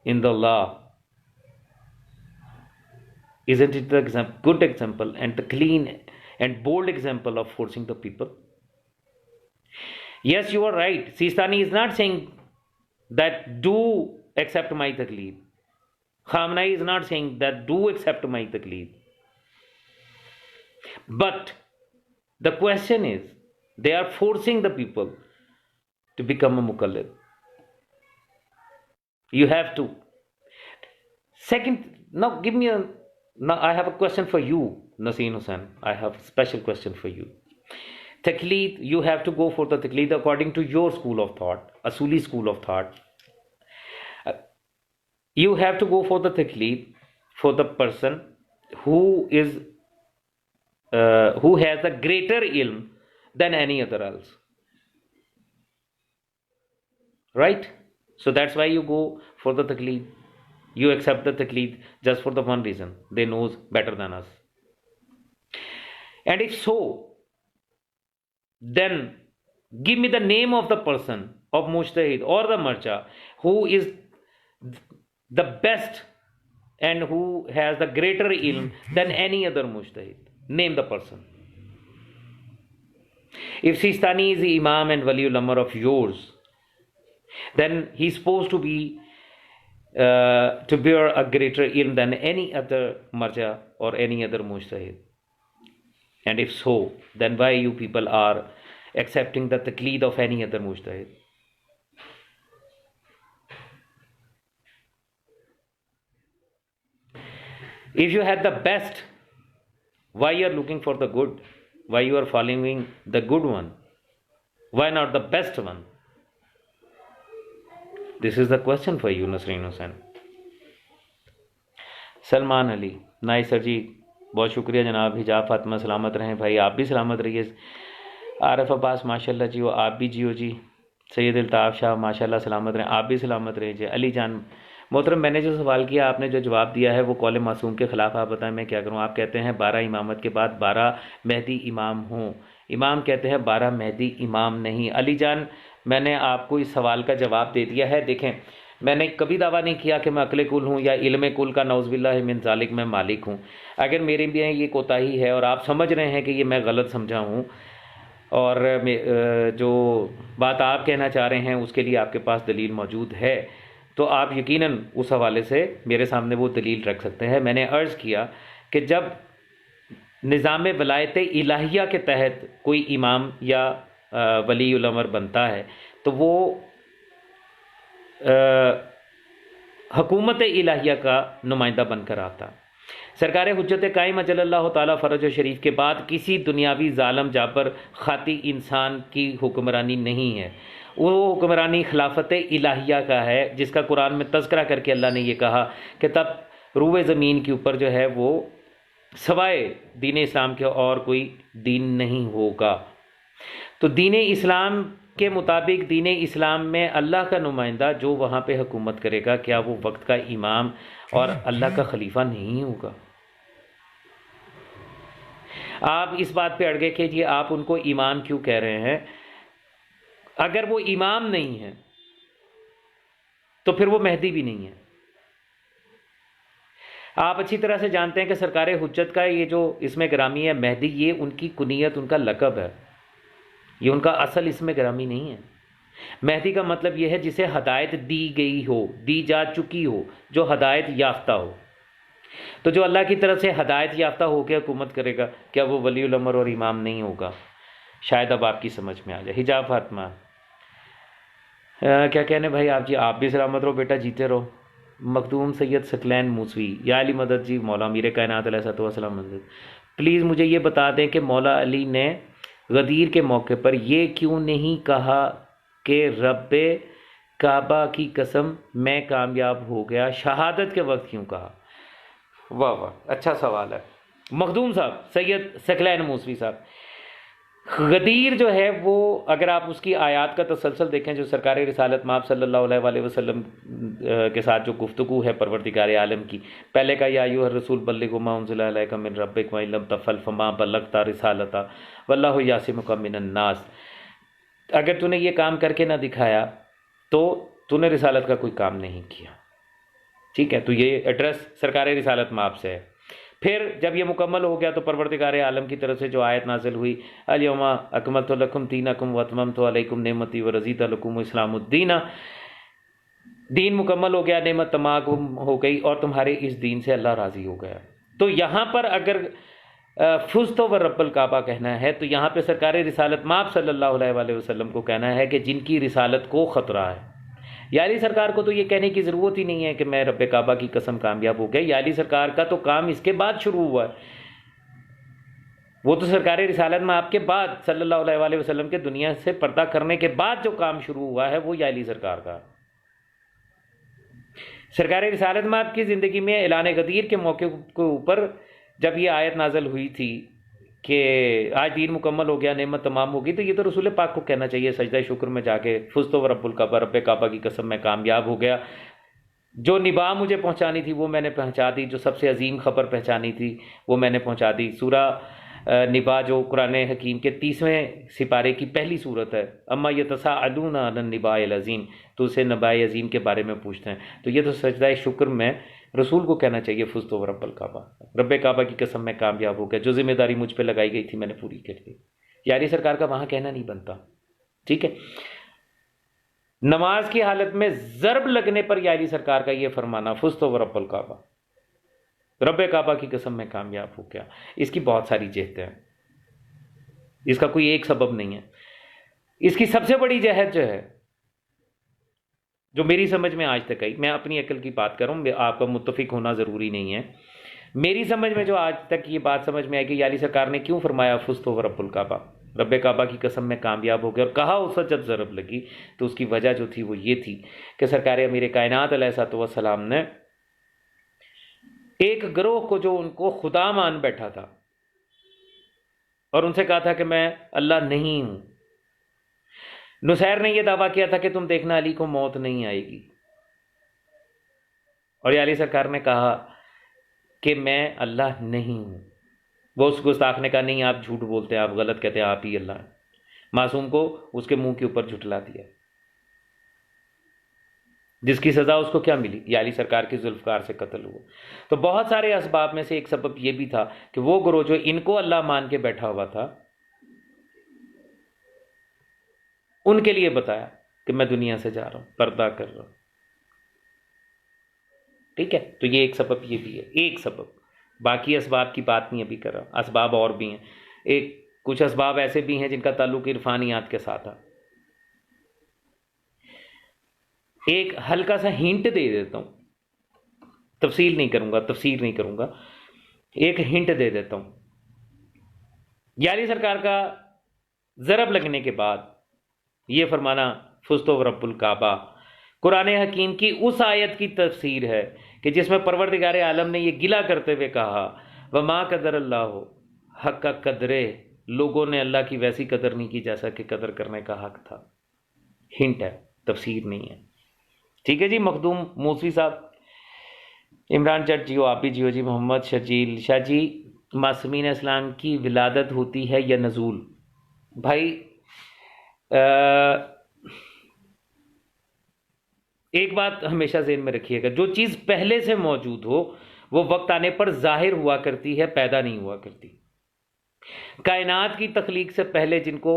A: in the law, isn't it the good example and the clean and bold example of forcing the people? Yes, you are right. Sistani is not saying that do accept my taqleed. Khamenei is not saying that do accept my taqleed. But the question is, they are forcing the people to become a muqallid. You have to. Second, now give me a. Now I have a question for you, Nasreen Hussain. I have a special question for you. Taqleed, you have to go for the taqleed according to your school of thought, Asuli school of thought. You have to go for the taqleed for the person who is who has a greater ilm than any other else, right? So that's why you go for the taqleed. You accept the taqleed just for the one reason: they knows better than us. And if so, then give me the name of the person of mujtahid or the marja who is the best and who has the greater ilm than any other mujtahid. Name the person. If Sistani is the imam and waliul amr of yours, then he's supposed to be to bear a greater ilm than any other marja or any other mujtahid? And if so, then why you people are accepting the taqleed of any other mujtahid? If you had the best, why you are looking for the good? Why you are following the good one? Why not the best one? This is the question for you, Nasreen Hussain. Salman Ali नाई sir जी, बहुत शुक्रिया जनाब। हिजाब फातिमा सलामत रहें भाई, आप भी सलामत रहिए। आरफ अब्बास माशाल्लाह जी, वो आप भी जियो जी। सैयद अल्ताफ़ शाह माशाल्लाह सलामत रहें, आप भी सलामत रहिए जी। अली जान मोहतरम, मैंने जो सवाल किया, आपने जो जवाब दिया है वो कौल मासूम के ख़िलाफ़। आप बताएं मैं क्या करूं? आप कहते हैं 12 इमामत के बाद 12 मेहदी इमाम हों। इमाम कहते हैं 12 मेहदी इमाम नहीं। अली जान, मैंने आपको इस सवाल का जवाब दे दिया है। देखें, मैंने कभी दावा नहीं किया कि मैं अक्ल कुल हूँ या इल्म कुल का नौज़बिल्लाहि मिन ज़ालिक मैं मालिक हूँ। अगर मेरे भी ये कोताही है और आप समझ रहे हैं कि ये मैं गलत समझा हूँ और जो बात आप कहना चाह रहे हैं उसके लिए आपके पास दलील मौजूद है, तो आप यकीनन उस हवाले से मेरे सामने वो दलील रख सकते हैं। मैंने अर्ज़ किया कि जब निज़ाम वलायत इलाहिया के तहत कोई इमाम या वली उल अमर बनता है तो वो हुकूमत इलाहिया का नुमाइंदा बनकर आता। सरकार हुज्जत कायम अजल्लल्लाहु ताला फ़रज शरीफ के बाद किसी दुनियावी ज़ालम जाबर खाती इंसान की हुक्मरानी नहीं है। वो हुक्मरानी खिलाफत इलाहिया का है, जिसका कुरान में तज़किरा करके अल्लाह ने ये कहा कि तब रूए ज़मीन के ऊपर जो है वो सवाए दीन इस्लाम के और कोई दीन नहीं होगा। तो दीन इस्लाम के मुताबिक दीन इस्लाम में अल्लाह का नुमाइंदा जो वहाँ पे हुकूमत करेगा, क्या वो वक्त का इमाम और अल्लाह का खलीफा नहीं होगा? आप इस बात पे अड़ गए कि जी आप उनको इमाम क्यों कह रहे हैं। अगर वो इमाम नहीं है तो फिर वो मेहदी भी नहीं है। आप अच्छी तरह से जानते हैं कि सरकार हुज्जत का ये जो इसमें ग्रामी है मेहदी, ये उनकी कुनियत, उनका लक़ब है, ये उनका असल इसमें ग्रामी नहीं है। मेहदी का मतलब ये है जिसे हदायत दी गई हो, दी जा चुकी हो, जो हदायत याफ्ता हो। तो जो अल्लाह की तरफ से हदायत याफ्ता होकर हुकूमत करेगा, क्या वो वली उल अमर और इमाम नहीं होगा? शायद अब आपकी समझ में आ जाए। हिजाब फातिमा क्या कहने भाई आप जी, आप भी सलामत रहो बेटा, जीते रहो। मखदूम सैयद सकलैन मूसवी, या अली मदद जी, मौला मीर कायनात अलैहिस्सलाम मदद, प्लीज़ मुझे ये बता दें कि मौला अली ने गदीर के मौके पर ये क्यों नहीं कहा कि रब्बे काबा की कसम मैं कामयाब हो गया, शहादत के वक्त क्यों कहा? वाह वाह, अच्छा सवाल है मखदूम साहब, सैयद सकलैन मूसवी साहब। गदीर जो है वो, अगर आप उसकी आयात का तसलसल देखें जो सरकार रिसालत माब सल्लल्लाहु अलैहि वसल्लम के साथ जो गुफ्तगू है परवरदिगार आलम की, पहले का या अय्युहर रसूल बल्लिगु मा उन्ज़िला इलैका मिन रब्बिक व इन लम तफ़अल फमा बल्लगता रिसालता वल्लाहु यासिमुका मिनन नास। अगर तूने ये काम करके ना दिखाया तो तूने रिसालत का कोई काम नहीं किया। ठीक है, तो ये एड्रेस सरकार रिसालत माब से है। फिर जब ये मुकम्मल हो गया तो परवरदिगार आलम की तरफ से जो आयत नाजिल हुई, अल-यौमा अकमलतु लकुम दीनकुम व अतममतु अलैकुम निअमती व रज़ीतु लकुम इस्लामुद्दीन, दीन मुकम्मल हो गया, नेमत तमाम हो गई और तुम्हारे इस दीन से अल्लाह राज़ी हो गया। तो यहाँ पर अगर फुज़्तु व रब्बल काबा कहना है तो यहाँ पे सरकार रिसालत माब सल्लल्लाहु अलैहि वसल्लम को कहना है कि जिनकी रिसालत को ख़तरा है। याली सरकार को तो ये कहने की ज़रूरत ही नहीं है कि मैं रब्बे काबा की कसम कामयाब हो गए। याली सरकार का तो काम इसके बाद शुरू हुआ है। वो तो सरकार रिसालत में आपके बाद सल्लल्लाहु अलैहि वसल्लम के दुनिया से पर्दा करने के बाद जो काम शुरू हुआ है वो याली सरकार का। सरकार रिसालत में आपकी ज़िंदगी में ऐलान गदीर के मौके के ऊपर जब ये आयत नाज़िल हुई थी कि आज दीन मुकम्मल हो गया, नेमत तमाम होगी, तो ये तो रसूल पाक को कहना चाहिए सजदा शुक्र में जाके, फुज़्तु व रब्बुल काबा, रब्बे काबा की कसम मैं कामयाब हो गया। जो निभा मुझे पहुंचानी थी वो मैंने पहुंचा दी, जो सबसे अजीम खबर पहचानी थी वो मैंने पहुंचा दी। सूरा निभा जो कुरान हकीम के 30वें सिपारे की पहली सूरत है, अम्मा यतसाअलूना अन निबाइल अज़ीम, तो उसे नबाए अज़ीम के बारे में पूछते हैं। तो ये तो सजदा शुक्र में रसूल को कहना चाहिए फुज़्तु व रब्बल काबा, रब्बे काबा की कसम मैं कामयाब हो गया, जो जिम्मेदारी मुझ पे लगाई गई थी मैंने पूरी कर दी। यारी सरकार का वहाँ कहना नहीं बनता। ठीक है, नमाज की हालत में जरब लगने पर यारी सरकार का यह फरमाना, फुस्तो व रब्बुल काबा, रब्बे काबा की कसम में कामयाब हो गया। इसकी बहुत सारी जहतें हैं, इसका कोई एक सबब नहीं है। इसकी सबसे बड़ी जहत जो है, जो मेरी समझ में आज तक आई, मैं अपनी अकल की बात कर रहा हूं, आपका मुत्तफिक होना ज़रूरी नहीं है, मेरी समझ में जो आज तक ये बात समझ में आई कि याली सरकार ने क्यों फरमाया फुस्तो व रब्बुल काबा, रब्बे काबा की कसम में कामयाब हो गया, और कहा उस वक्त जब ज़रब लगी तो उसकी वजह जो थी वो ये थी कि सरकार अमीर कायनात अलैहिस्सलाम ने एक गिरोह को जो उनको खुदा मान बैठा था और उनसे कहा था कि मैं अल्लाह नहीं हूं। नुसैर ने यह दावा किया था कि तुम देखना अली को मौत नहीं आएगी, और याली सरकार ने कहा कि मैं अल्लाह नहीं हूं। वो उस गुस्ताख ने कहा नहीं, आप झूठ बोलते हैं, आप गलत कहते हैं, आप ही अल्लाह हैं। मासूम को उसके मुंह के ऊपर झुठला दिया, जिसकी सजा उसको क्या मिली, याली सरकार की जुल्फकार से कत्ल हुआ। तो बहुत सारे असबाब में से एक सबब यह भी था कि वो गिरोह जो इनको अल्लाह मान के बैठा हुआ था, उनके लिए बताया कि मैं दुनिया से जा रहा हूं, पर्दा कर रहा हूं। ठीक है, तो ये एक सबब ये भी है, एक सबब। बाकी असबाब की बात नहीं अभी कर रहा, असबाब और भी हैं। एक कुछ असबाब ऐसे भी हैं जिनका ताल्लुक इरफानियात के साथ है। एक हल्का सा हिंट दे देता हूं, तफसील नहीं करूंगा, तफसीर नहीं करूंगा, एक हिंट दे देता हूं। याली सरकार का ज़रब लगने के बाद ये फरमाना फुस्तो रब्बुल काबा कुरान हकीम की उस आयत की तफसीर है कि जिसमें परवरदिगार आलम ने यह गिला करते हुए कहा, वमा कदर अल्लाह हक का कदरे, लोगों ने अल्लाह की वैसी कदर नहीं की जैसा कि कदर करने का हक था। हिंट है, तफसीर नहीं है। ठीक है जी। मखदूम मूसवी साहब, इमरान जट जियो, आप भी जियो जी। मोहम्मद शजील शाह जी, मासूमीन इस्लाम की विलादत होती है या नजूल? भाई एक बात हमेशा ज़हन में रखिएगा, जो चीज़ पहले से मौजूद हो वो वक्त आने पर जाहिर हुआ करती है, पैदा नहीं हुआ करती। कायनात की तख्लीक से पहले जिनको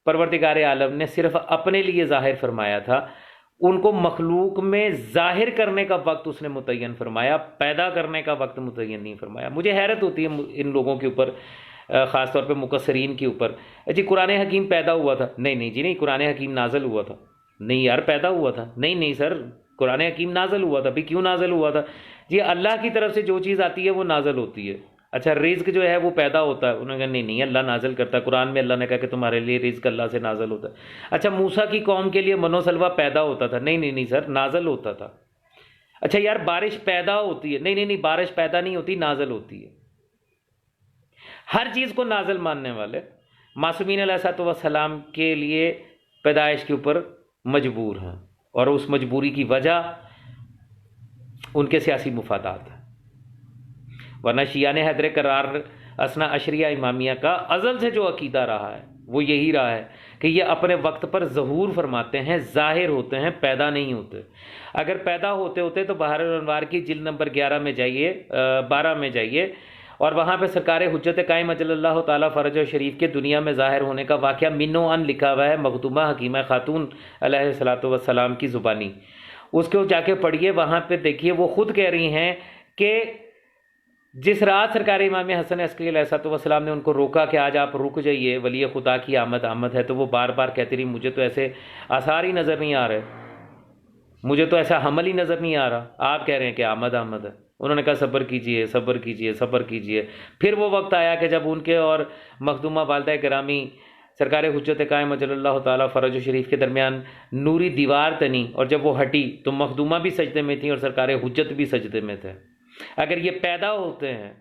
A: परवरदिगार आलम ने सिर्फ अपने लिए जाहिर फरमाया था, उनको मखलूक में जाहिर करने का वक्त उसने मुतय्यन फरमाया, पैदा करने का वक्त मुतय्यन नहीं फरमाया। मुझे हैरत होती है इन लोगों के ऊपर, ख़ास तौर पे मुकस्सरीन के ऊपर। जी कुरान हकीम पैदा हुआ था, नहीं नहीं जी नहीं, कुरान हकीम नाज़िल हुआ था, नहीं यार पैदा हुआ था, नहीं नहीं सर, कुरान हकीम नाज़िल हुआ था। भी क्यों नाज़िल हुआ था जी? अल्लाह की तरफ से जो चीज़ आती है वो नाज़िल होती है। अच्छा, रिज़्क जो है वो पैदा होता है, उन्होंने कहा नहीं नहीं, अल्लाह नाज़िल करता है। कुरान में अल्लाह ने कहा कि तुम्हारे लिए रिज़्क अल्लाह से नाज़िल होता है। अच्छा, मूसा की कौम के लिए मनोसलवा पैदा होता था, नहीं नहीं नहीं सर, नाज़िल होता था। अच्छा यार, बारिश पैदा होती है, नहीं नहीं नहीं, बारिश पैदा नहीं होती, नाज़िल होती है। हर चीज़ को नाज़िल मानने वाले मासूमीन अलैहिस्सलाम के लिए पैदाइश के ऊपर मजबूर हैं, और उस मजबूरी की वजह उनके सियासी मुफादात है। वरना शियाने हैदर करार असना अशरिया इमामिया का अज़ल से जो अकीदा रहा है वो यही रहा है कि ये अपने वक्त पर ज़हूर फरमाते हैं, ज़ाहिर होते हैं, पैदा नहीं होते। अगर पैदा होते होते तो बहारुल अनवार की जिल्द नंबर 11 में जाइए, 12 में जाइए, और वहाँ पे सरकार हुज्जत कायम अजल्लल्लाहु ताला फरज शरीफ के दुनिया में ज़ाहिर होने का वाक़या मिन्नो अन लिखा हुआ है मखदूमा हकीमा खातून अलैहिस्सलातु वस्सलाम की ज़ुबानी। उसको जाके पढ़िए, वहाँ पे देखिए, वो ख़ुद कह रही हैं कि जिस रात सरकार इमाम हसन अस्करी अलैहिस्सलाम ने उनको रोका कि आज आप रुक जाइए, वली खुदा की आमद आमद है, तो वो बार बार कहती रही मुझे तो ऐसे आसार ही नज़र नहीं आ रहे, मुझे तो ऐसा हमल ही नज़र नहीं आ रहा, आप कह रहे हैं कि आमद आमद है। उन्होंने कहा सब्र कीजिए, सब्र कीजिए, सब्र कीजिए। फिर वो वक्त आया कि जब उनके और मखदूमा वालदा गिरामी सरकार हुज्जत कायम अजल्लल्लाहु ताला फरज शरीफ के दरमियान नूरी दीवार तनी, और जब वो हटी तो मखदूमा भी सजदे में थी और सरकार हुज्जत भी सजदे में थे। अगर ये पैदा होते हैं,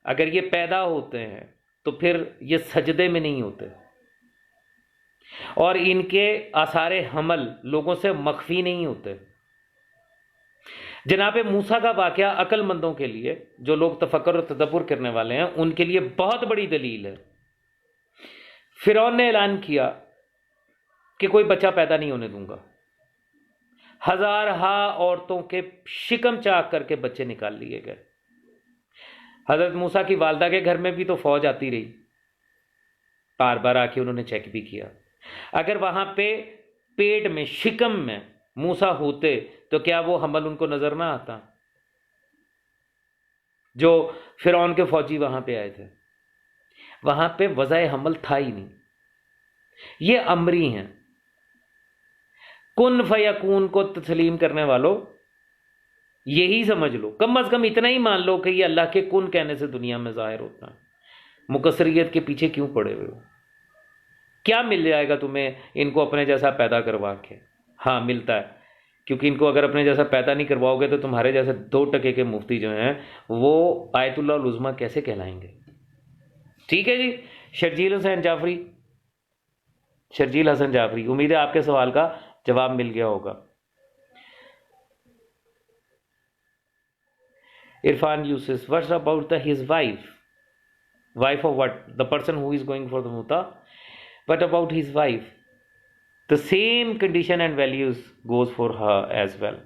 A: अगर ये पैदा होते हैं तो फिर ये सजदे में नहीं होते, और इनके आसारे हमल लोगों से मख्फी नहीं होते। जनाब मूसा का वाक़या अक्लमंदों के लिए, जो लोग तफक्कुर और तदब्बुर करने वाले हैं, उनके लिए बहुत बड़ी दलील है। फिरौन ने ऐलान किया कि कोई बच्चा पैदा नहीं होने दूंगा, हजार औरतों के शिकम चाक करके बच्चे निकाल लिए गए। हजरत मूसा की वालदा के घर में भी तो फौज आती रही, बार बार आके उन्होंने चेक भी किया। अगर वहां पे पेट में, शिकम में मूसा होते तो क्या वो हमल उनको नजर ना आता? जो फिरौन के फौजी वहां पे आए थे, वहां पे वज़ाए हमल था ही नहीं। ये अमरी हैं। कुन फयकून को तस्लीम करने वालों, यही समझ लो, कम अज कम इतना ही मान लो कि ये अल्लाह के कुन कहने से दुनिया में जाहिर होता है। मुकसरियत के पीछे क्यों पड़े हुए हो? क्या मिल जाएगा तुम्हें इनको अपने जैसा पैदा करवा के? हाँ, मिलता है, क्योंकि इनको अगर अपने जैसा पैदा नहीं करवाओगे तो तुम्हारे जैसे 2 टके के मुफ्ती जो हैं वो आयतुल्लाह उज़्मा कैसे कहलाएंगे? ठीक है जी। शर्जील हसन जाफरी, उम्मीद है आपके सवाल का जवाब मिल गया होगा। Irfan Yusuf, what's about the his wife of what? The person who is going for the muta, what about his wife? The same condition and values goes for her as well.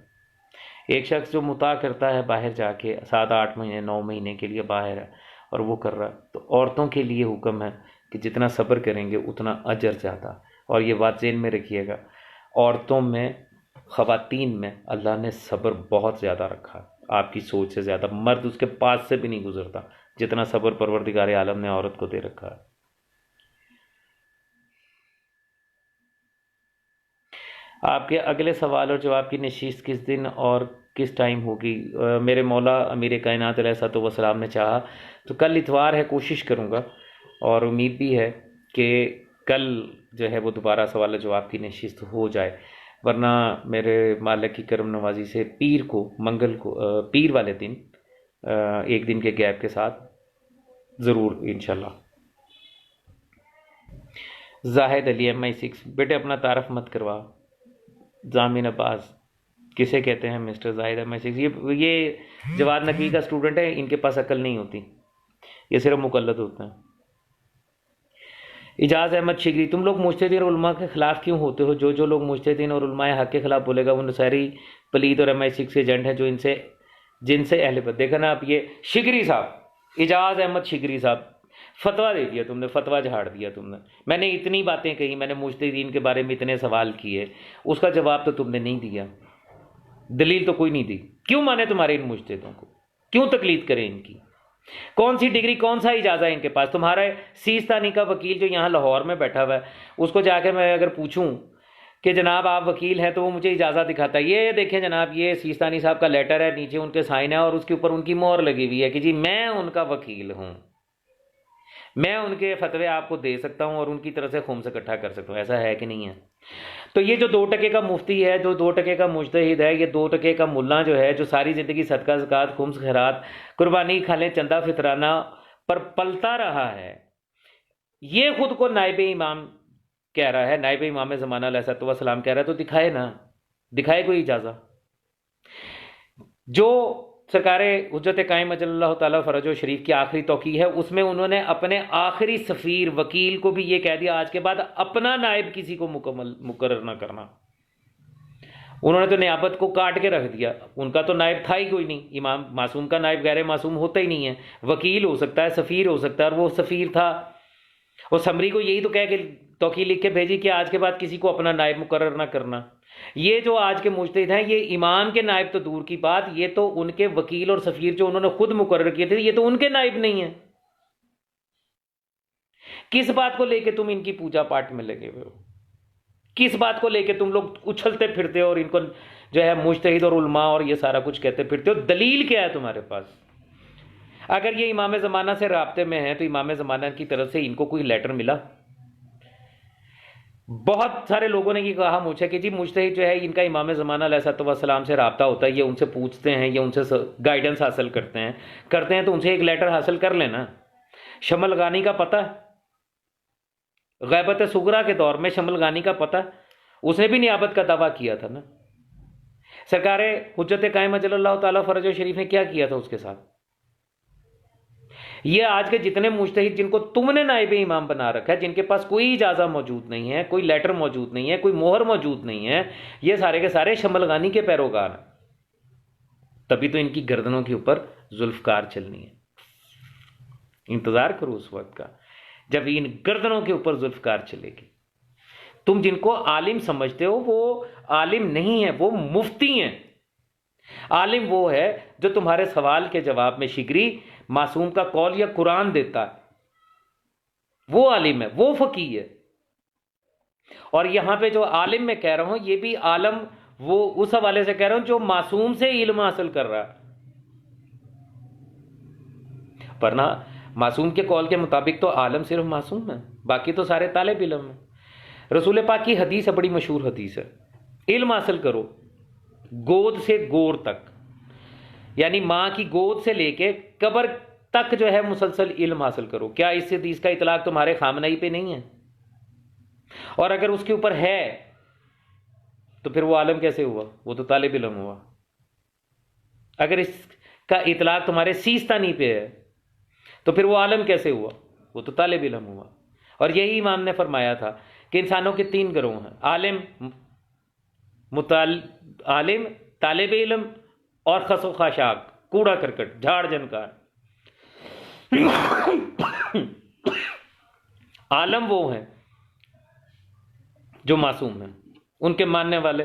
A: एक शख्स जो मुता करता है बाहर जाके 7-8 महीने 9 महीने के लिए बाहर है और वो कर रहा है, तो औरतों के लिए हुक्म है कि जितना सब्र करेंगे उतना अजर ज़्यादा। और ये बात ज़हन में रखिएगा, औरतों में, ख़वातीन में अल्लाह ने सब्र बहुत ज़्यादा रखा, आपकी सोच से ज़्यादा। मर्द उसके पास से भी नहीं गुजरता जितना सब्र परवरदिगार आलम ने औरत को दे रखा है। आपके अगले सवाल और जवाब की नशीस किस दिन और किस टाइम होगी? मेरे मौला अमीर कायनात अलैहिस्सलाम ने चाहा तो कल इतवार है, कोशिश करूँगा और उम्मीद भी है कि कल जो है वो दोबारा सवाल जवाब की नशीस हो जाए, वरना मेरे मालिक की करम नवाजी से पीर को, मंगल को, पीर वाले दिन एक दिन के गैप के साथ ज़रूर इंशाल्लाह। जाहिद अली MI6, बेटे अपना तारफ़ मत करवा। जामिन अब्बास, किसे कहते हैं मिस्टर जाहिद MI6? ये जवाद नकवी का स्टूडेंट है, इनके पास अकल नहीं होती, ये सिर्फ मुकल्लद होते हैं। इजाज़ अहमद शिगरी, तुम लोग मुज्तहिदीन और उलमा के ख़िलाफ़ क्यों होते हो? जो लोग मुज्तहिदीन और उलमाए हक़ के ख़िलाफ़ बोलेगा वो नसारी, पलीद और MI6 एजेंट है, जो जिनसे अहले बद। देखा ना आप, ये शिगरी साहब, इजाज़ अहमद शिगरी साहब, फतवा दे दिया तुमने, फतवा झाड़ दिया तुमने। मैंने इतनी बातें कही, मैंने मुज्तहिदीन के बारे में इतने सवाल किए, उसका जवाब तो तुमने नहीं दिया, दलील तो कोई नहीं दी। क्यों माने तुम्हारे इन मुज्तहिदों को? क्यों तकलीद करें इनकी? कौन सी डिग्री, कौन सा इजाज़ा है इनके पास? तुम्हारा सीस्तानी का वकील जो यहाँ लाहौर में बैठा हुआ है, उसको जाकर मैं अगर पूछूं कि जनाब आप वकील हैं, तो वो मुझे इजाज़त दिखाता है, ये देखें जनाब, ये सीस्तानी साहब का लेटर है, नीचे उनके साइन है और उसके ऊपर उनकी मोहर लगी हुई है कि जी मैं उनका वकील हूँ, मैं उनके फतवे आपको दे सकता हूँ और उनकी तरफ से खुम्स इकट्ठा कर सकता हूँ। ऐसा है कि नहीं है? तो ये जो 2 टके का मुफ्ती है, जो 2 टके का मुज्तहिद है, ये 2 टके का मुल्ला जो है, जो सारी ज़िंदगी सदका ज़कात, खुम्स खैरात, कुर्बानी खाने, चंदा फितराना पर पलता रहा है, ये खुद को नाइब इमाम कह रहा है, नाइब इमाम ज़माना अलैहिस्सलाम कह रहा है, तो दिखाए ना, दिखाए कोई इजाज़त। जो सरकार हुज्जत कायम अजल्लल्लाहु ताला फ़रजो शरीफ की आखिरी तौक़ी है, उसमें उन्होंने अपने आखिरी सफ़ीर वकील को भी ये कह दिया आज के बाद अपना नायब किसी को मुकर्रर ना करना। उन्होंने तो नियाबत को काट के रख दिया, उनका तो नायब था ही कोई नहीं। इमाम मासूम का नायब गैर मासूम होता ही नहीं है, वकील हो सकता है, सफ़ीर हो सकता है, और वो सफ़ीर था। और समरी को यही तो कह के तौक़ी लिख के भेजी कि आज के बाद किसी को अपना नायब मुकर्रर ना करना। ये जो आज के मुज्तहिद हैं, ये इमाम के नायब तो दूर की बात, ये तो उनके वकील और सफ़ीर जो उन्होंने खुद मुकर्रर किए थे, ये तो उनके नायब नहीं है। किस बात को लेके तुम इनकी पूजा पाठ में लगे हुए हो? किस बात को लेके तुम लोग उछलते फिरते हो और इनको जो है मुज्तहिद और उलमा और ये सारा कुछ कहते फिरते हो? दलील क्या है तुम्हारे पास? अगर ये इमाम ज़माना से राब्ते में है तो इमाम ज़माना की तरफ से इनको कोई लेटर मिला? बहुत सारे लोगों ने ये कहा मुझे कि जी मुज्तहिद जो है इनका इमाम ज़माना अलैहिस्सलाम से राब्ता होता है, ये उनसे पूछते हैं, ये उनसे गाइडेंस हासिल करते हैं तो उनसे एक लेटर हासिल कर लेना। शमल गानी का पता, गैबत सुगरा के दौर में शमल गानी का पता, उसने भी नियाबत का दावा किया था ना। सरकार हुज्जत कायम अजल्लल्लाहु ताला फ़रजो शरीफ ने क्या किया था उसके साथ? ये आज के जितने मुज्तहिद जिनको तुमने नाइब इमाम बना रखा है, जिनके पास कोई इजाज़ा मौजूद नहीं है, कोई लेटर मौजूद नहीं है, कोई मोहर मौजूद नहीं है, ये सारे के सारे शमलगानी के पैरोकार हैं। तभी तो इनकी गर्दनों के ऊपर जुल्फकार चलनी है। इंतज़ार करो उस वक्त का जब इन गर्दनों के ऊपर जुल्फकार चलेगी। तुम जिनको आलिम समझते हो वो आलिम नहीं है, वो मुफ्ती हैं। आलिम वो है जो तुम्हारे सवाल के जवाब में शिगरी मासूम का कौल या कुरान देता है, वो आलिम है, वो फकीह है। और यहां पे जो आलिम मैं कह रहा हूं, ये भी आलम वो उस हवाले से कह रहा हूं जो मासूम से इल्म हासिल कर रहा है, वरना मासूम के कौल के मुताबिक तो आलम सिर्फ मासूम है, बाकी तो सारे तालिब इल्म है। रसूल पाक की हदीस है, बड़ी मशहूर हदीस है, इल्म हासिल करो गोद से गोर तक, यानी मां की गोद से लेके कब्र तक जो है मुसलसल इल्म हासिल करो। क्या इस हदीस का इतलाक तुम्हारे खामनाई पे नहीं है? और अगर उसके ऊपर है तो फिर वो आलम कैसे हुआ? वो तो तालिब इल्म हुआ। अगर इसका इतलाक तुम्हारे सीस्तानी पे है तो फिर वो आलम कैसे हुआ? वो तो तालिब इल्म हुआ। और यही इमाम ने फरमाया था कि इंसानों के 3 गिरोह हैं, आलिम, तालिब इल्म और खसो खाशाक, कूड़ा करकट, झाड़ जनकार। आलम वो हैं जो मासूम हैं, उनके मानने वाले,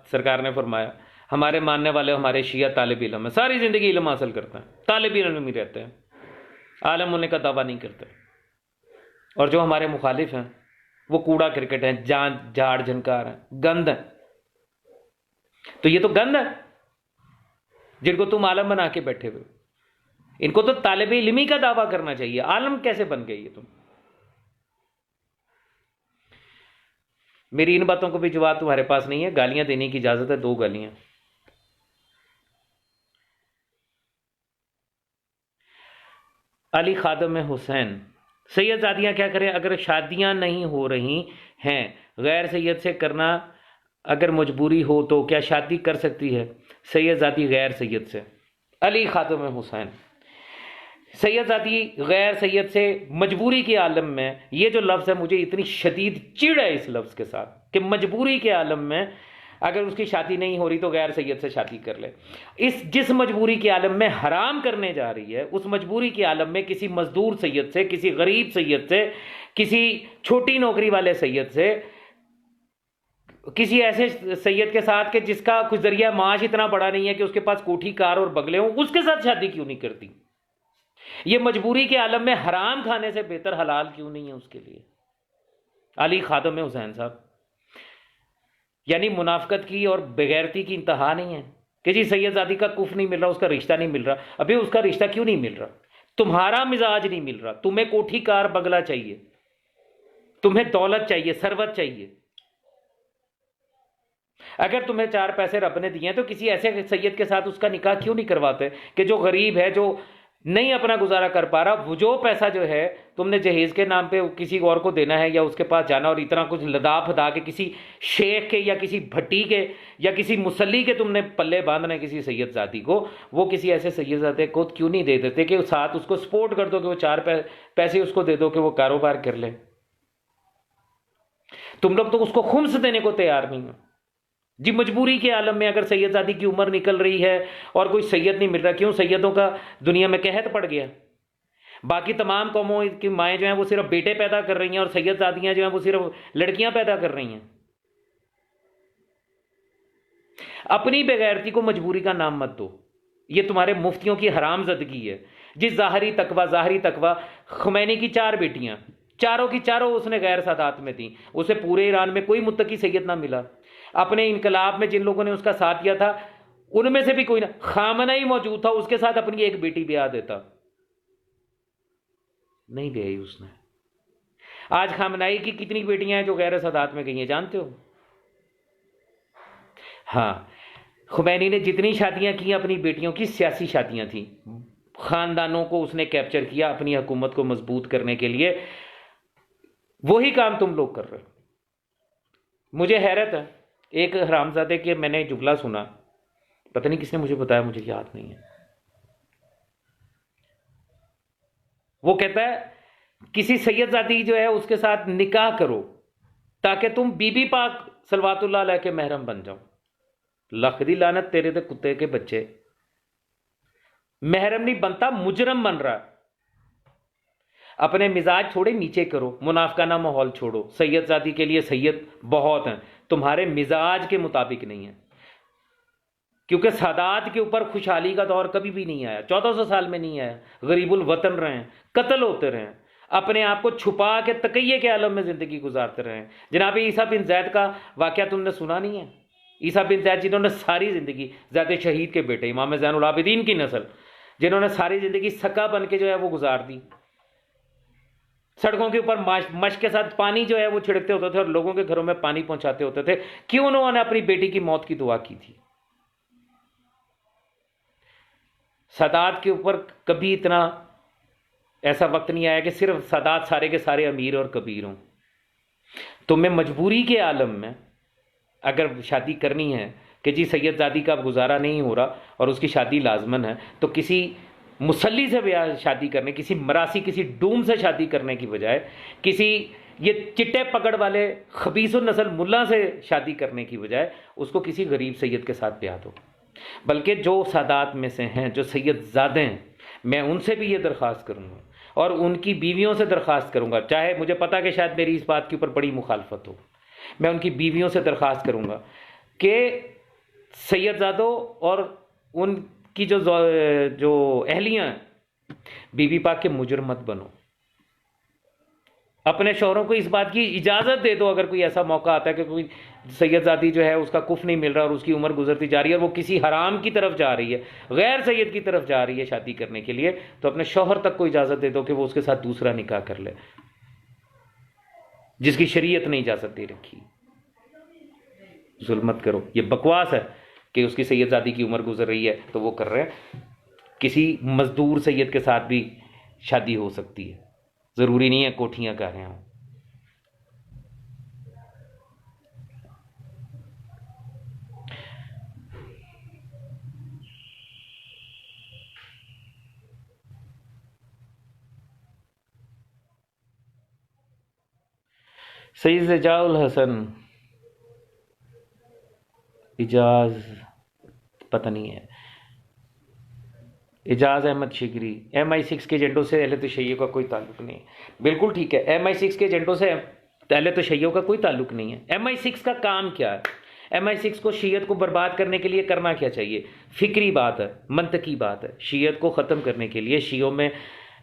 A: सरकार ने फरमाया हमारे मानने वाले हमारे शिया तालिब इल्म है, सारी जिंदगी इल्म हासिल करते हैं, तालिब इल्म में रहते हैं, आलम होने का दावा नहीं करते। और जो हमारे मुखालिफ हैं वो कूड़ा क्रिकेट हैं, झाड़ झनकार हैं, गंद है। तो ये तो गंद है जिनको तुम आलम बना के बैठे हुए। इनको तो तालिब इल्मी का दावा करना चाहिए, आलम कैसे बन गए ये तुम? मेरी इन बातों को भी जवाब तुम्हारे पास नहीं है, गालियां देने की इजाजत है, 2 गालियां। अली खादम हुसैन, सैयदजादियां क्या करें? अगर शादियां नहीं हो रही हैं, गैर सैयद से करना अगर मजबूरी हो तो क्या शादी कर सकती है सैयदजादी गैर सैयद से? अली खादम हुसैन, सैयदजादी गैर सैयद से मजबूरी के आलम में, ये जो लफ्ज़ है मुझे इतनी शदीद चिढ़ है इस लफ्ज़ के साथ कि मजबूरी के आलम में अगर उसकी शादी नहीं हो रही तो गैर सैयद से शादी कर ले। जिस मजबूरी के आलम में हराम करने जा रही है, उस मजबूरी के आलम में किसी मजदूर सैयद से, किसी गरीब सैयद से, किसी छोटी नौकरी वाले सैयद से, किसी ऐसे सैयद के साथ कि जिसका कुछ जरिया माश इतना बड़ा नहीं है कि उसके पास कोठी कार और बंगले हों, उसके साथ शादी क्यों नहीं करती? ये मजबूरी के आलम में हराम खाने से बेहतर हलाल क्यों नहीं है उसके लिए? अली खादम हुसैन साहब, यानी मुनाफकत की और बेगैरती की इंतहा नहीं है कि जी सैयदजादी का कुफ नहीं मिल रहा, उसका रिश्ता नहीं मिल रहा। अभी उसका रिश्ता क्यों नहीं मिल रहा? तुम्हारा मिजाज नहीं मिल रहा, तुम्हें कोठी कार बंगला चाहिए, तुम्हें दौलत चाहिए, सरवत चाहिए। अगर तुम्हें 4 पैसे रब ने दिए तो किसी ऐसे सैयद के साथ उसका निकाह क्यों नहीं करवाते कि जो गरीब है, जो नहीं अपना गुजारा कर पा रहा, वो जो पैसा जो है तुमने जहेज के नाम पे किसी और को देना है या उसके पास जाना और इतना कुछ लदा फदा के किसी शेख के या किसी भट्टी के या किसी मुसल्ली के तुमने पल्ले बांधना है किसी सैयदजादी को, वो किसी ऐसे सैयदजादे को क्यों नहीं दे देते कि साथ उसको सपोर्ट कर दो कि वो 4 पैसे उसको दे दो कि वो कारोबार कर ले? तुम लोग तो उसको खुम्स देने को तैयार नहीं हो जी। मजबूरी के आलम में अगर सैयदजादी की उम्र निकल रही है और कोई सैयद नहीं मिल रहा, क्यों? सैयदों का दुनिया में कहत पड़ गया। बाकी तमाम कौमों की माएँ जो हैं वो सिर्फ बेटे पैदा कर रही हैं और सैयदजादियां जो हैं वो सिर्फ लड़कियां पैदा कर रही हैं। अपनी बेगैरती को मजबूरी का नाम मत दो, ये तुम्हारे मुफ्तियों की हरामजदगी है। जिस ज़ाहरी तकवा, खुमैनी की 4 बेटियां, चारों की चारों उसने गैर सादात में दी, उसे पूरे ईरान में कोई मुत्तकी सैयद ना मिला। अपने इनकलाब में जिन लोगों ने उसका साथ दिया था उनमें से भी कोई ना, खामनई मौजूद था, उसके साथ अपनी एक बेटी ब्याह देता, नहीं ब्याही उसने। आज खामनई की कितनी बेटियां हैं जो गैर सादात में गई हैं, जानते हो? हाँ, खुमैनी ने जितनी शादियां की अपनी बेटियों की सियासी शादियां थी, खानदानों को उसने कैप्चर किया अपनी हुकूमत को मजबूत करने के लिए। वही काम तुम लोग कर रहे हो। मुझे हैरत है, एक हरामजादे के मैंने जुमला सुना, पता नहीं किसने मुझे बताया, मुझे याद नहीं है। वो कहता है किसी सैयदजादी जो है उसके साथ निकाह करो ताकि तुम बीबी पाक सलवातुल्लाह अलैह के महरम बन जाओ। लख दी लानत तेरे ते कुत्ते के बच्चे, महरम नहीं बनता, मुजरम बन रहा। अपने मिजाज थोड़े नीचे करो, मुनाफिकाना माहौल छोड़ो। सैयद जादी के लिए सैयद बहुत हैं, तुम्हारे मिजाज के मुताबिक नहीं है। क्योंकि सादात के ऊपर खुशहाली का दौर कभी भी नहीं आया, 1400 साल में नहीं आया। गरीबुल वतन रहे हैं, कत्ल होते रहे हैं, अपने आप को छुपा के तकैये के आलम में ज़िंदगी गुजारते रहे हैं। जनाब ईसा बिन जैद का वाक़या तुमने सुना नहीं है? ईसा बिन जैद जिन्होंने सारी ज़िंदगी, जैद शहीद के बेटे इमाम ज़ैनुल आबिदीन की नस्ल, जिन्होंने सारी ज़िंदगी सक्का बन के जो है वो गुजार दी। सड़कों के ऊपर मश के साथ पानी जो है वो छिड़कते होते थे और लोगों के घरों में पानी पहुंचाते होते थे। क्यों उन्होंने अपनी बेटी की मौत की दुआ की थी? सादात के ऊपर कभी इतना ऐसा वक्त नहीं आया कि सिर्फ सादात सारे के सारे अमीर और कबीर हों। तुम्हें मजबूरी के आलम में अगर शादी करनी है कि जी सैयदजादी का अब गुजारा नहीं हो रहा और उसकी शादी लाजमन है, तो किसी मुसल्ली से ब्याह शादी करने, किसी मरासी, किसी डूम से शादी करने की बजाय किसी ये चिट्टे पकड़ वाले खबीसुन नस्ल मुल्ला से शादी करने की बजाय उसको किसी गरीब सैयद के साथ ब्याह दो। बल्कि जो सादात में से हैं, जो सैयदजादे हैं, मैं उनसे भी ये दरख्वास्त करूँगा और उनकी बीवियों से दरख्वास्त करूँगा, चाहे मुझे पता कि शायद मेरी इस बात के ऊपर बड़ी मुखालफत हो, मैं उनकी बीवियों से दरख्वास्त करूँगा कि सैयदजादों और उनकी जो अहलियाँ हैं, बीवी पाक के मुजर मत बनो। अपने शौहरों को इस बात की इजाज़त दे दो, अगर कोई ऐसा मौका आता है कि कोई सैयदजादी जो है उसका कुफ नहीं मिल रहा और उसकी उम्र गुजरती जा रही है और वो किसी हराम की तरफ जा रही है, गैर सैयद की तरफ जा रही है शादी करने के लिए, तो अपने शौहर तक को इजाज़त दे दो कि वो उसके साथ दूसरा निकाह कर ले, जिसकी शरीयत ने इजाज़त दे रखी। जुल्म मत करो। ये बकवास है कि उसकी सैयदजादी की उम्र गुजर रही है तो वो कर रहे हैं। किसी मजदूर सैयद के साथ भी शादी हो सकती है, ज़रूरी नहीं है कोठियाँ कर रहे हों। सईद एजाजुल हसन, इजाज पता नहीं है, एजाज अहमद शिगरी, MI6 के एजेंडों से अहले तशय्युअ का कोई ताल्लुक नहीं। बिल्कुल ठीक है, MI6 के एजेंडों से अहले तशय्युअ का कोई ताल्लुक नहीं है। MI6 का काम क्या है? MI6 को शीयत को बर्बाद करने के लिए करना क्या चाहिए? फिक्री बात है, मंतकी बात है। शीयत को ख़त्म करने के लिए, शीयों में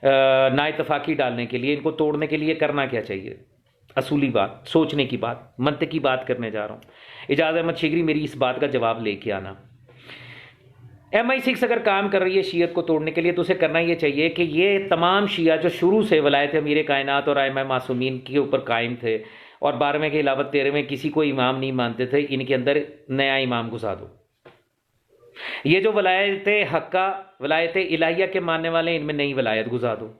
A: नाइतफाकी डालने के लिए, इनको तोड़ने के लिए करना क्या चाहिए? असूली बात, सोचने की बात, मंतकी बात करने जा रहा हूँ। एजाज अहमद शिगरी, मेरी इस बात का जवाब लेके आना। MI6 अगर काम कर रही है शीयत को तोड़ने के लिए, तो उसे करना ये चाहिए कि ये तमाम शिया जो शुरू से वलायत अमीर कायनात और आइमा मासूमीन के ऊपर कायम थे और 12वें के अलावा 13वें किसी को इमाम नहीं मानते थे, इनके अंदर नया इमाम घुसा दो। ये जो वलायत हक्का, वलायत इलाहिया के मानने वाले, इनमें नई वलायत घुसा दो।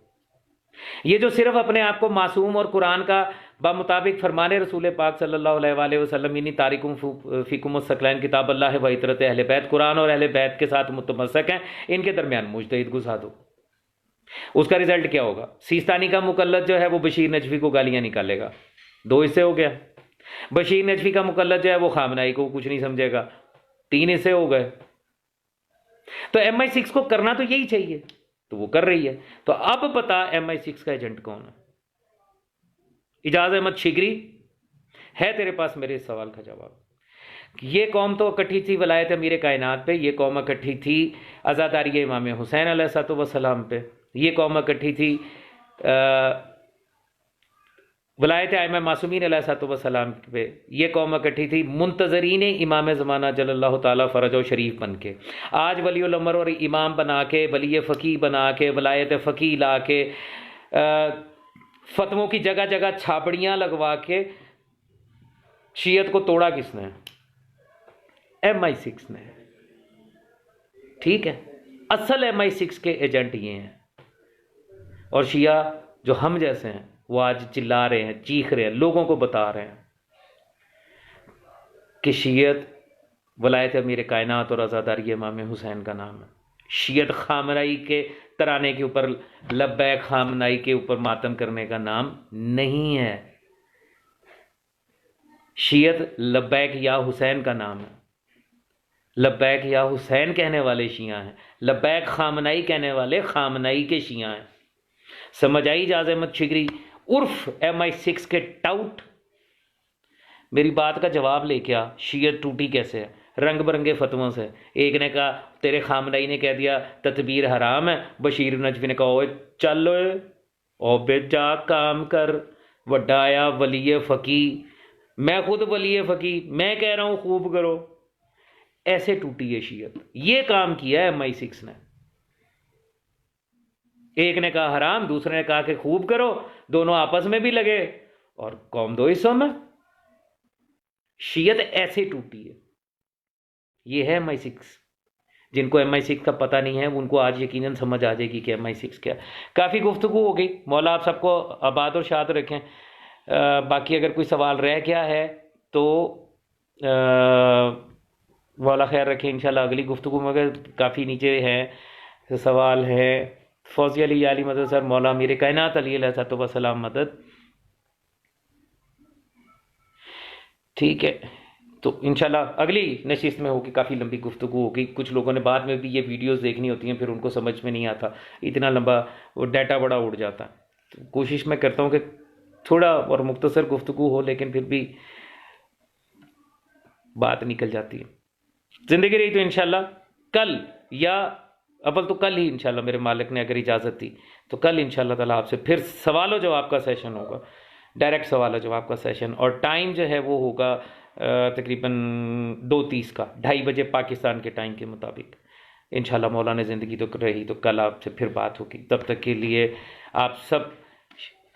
A: ये जो सिर्फ अपने आप को मासूम और कुरान का बामुताबिक फरमाने रसूल पाक सल्लल्लाहु अलैहि वसल्लम इन्नी तारिकुम फ़ीकुम सकलैन किताब अल्लाह व इतरत अहले बैत, कुरान और अहले बैत के साथ मुतमस्सक हैं, इनके दरमियान मुजतहिद घुसा दो। उसका रिजल्ट क्या होगा? सीस्तानी का मुकल्लद जो है वो बशीर नजफी को गालियां निकालेगा। 2 हिस्से हो गया। बशीर नजफी का मुकल्लद जो है वो खामनाई को कुछ नहीं समझेगा। 3 हिस्से हो गए। तो MI6 को करना तो यही चाहिए, तो वो कर रही है। तो अब बता MI6 का एजेंट कौन है? इजाज अहमद शिगरी है तेरे पास मेरे इस सवाल का जवाब? ये कौम तो इकट्ठी थी वलायत अमीर कायनात पे, ये कौम इकट्ठी थी आज़ादारी इमाम हुसैन अलैहिस्सलाम पे, ये कौम इकट्ठी थी वलायत आइमा मासूमीन अलैहिस्सलाम पे, ये कौम इकट्ठी थी मुंतजरीन इमाम ज़माना जल्लल्लाहु ताला फ़रजो शरीफ बन के। आज वलीउल अमर और इमाम बना के, वली फ़की बना के, वलायत फ़की ला के, फतवों की जगह जगह छापड़ियाँ लगवा के शीयत को तोड़ा किसने? MI6 ने। ठीक है, असल MI6 के एजेंट ये हैं। और शिया जो हम जैसे हैं वो आज चिल्ला रहे हैं, चीख रहे हैं, लोगों को बता रहे हैं कि शीयत वलायत अमीर कायनात और आज़ादारी इमाम हुसैन का नाम है। शीयत खामनाई के तराने के ऊपर, लब्बैक खामनाई के ऊपर मातम करने का नाम नहीं है। शीयत लब्बैक या हुसैन का नाम है। लब्बैक या हुसैन कहने वाले शिया हैं, लब्बैक खामनाई कहने वाले खामनाई के शिया हैं। समझ आई जाज अहमद शिगरी उर्फ MI6 के टाउट? मेरी बात का जवाब लेके आ, शियत टूटी कैसे है? रंग बिरंगे फतवों से। एक ने कहा तेरे खामनाई ने कह दिया तदबीर हराम है, बशीर नजवी ने कहा ओए चल ओ बेजा काम कर, वड्डा आया वली फकी, मैं खुद वली फकी, मैं कह रहा हूं खूब करो। ऐसे टूटी है शियत। ये काम किया है MI6 ने। एक ने कहा हराम, दूसरे ने कहा कि खूब करो, दोनों आपस में भी लगे और कौम दो हिस्सों में। शियत ऐसे टूटी है। ये है MI6। जिनको MI6 का पता नहीं है उनको आज यकीनन समझ आ जाएगी कि MI6 क्या। काफ़ी गुफ्तगू हो गई, मौला आप सबको आबाद और शाद रखें। बाकी अगर कोई सवाल रह गया है तो मौला खैर रखें। इंशाल्लाह अगली गुफ्तगू में, अगर काफ़ी नीचे है सवाल है। फौजी अली याली मदद सर, मौला मेरे कायनात अली अलैहिस्सलाम मदद। ठीक है, तो इंशाल्लाह अगली नशिस्त में होगी, काफ़ी लंबी गुफ्तगू होगी। कुछ लोगों ने बाद में भी ये वीडियोस देखनी होती हैं, फिर उनको समझ में नहीं आता, इतना लंबा वो डाटा बड़ा उड़ जाता है। तो कोशिश मैं करता हूँ कि थोड़ा और मुख्तसर गुफ्तगू हो, लेकिन फिर भी बात निकल जाती है। ज़िंदगी रही तो इंशाल्लाह कल, या अव्वल तो कल ही इंशाल्लाह, मेरे मालिक ने अगर इजाज़त दी तो कल इंशाल्लाह ताला आपसे फिर सवाल जवाब का सेशन होगा, डायरेक्ट सवाल जवाब का सेशन। और टाइम जो है वो होगा तकरीबन 2:30 का, 2:30 बजे पाकिस्तान के टाइम के मुताबिक। इंशाल्लाह मौला ने ज़िंदगी तो रही तो कल आपसे फिर बात होगी। तब तक के लिए आप सब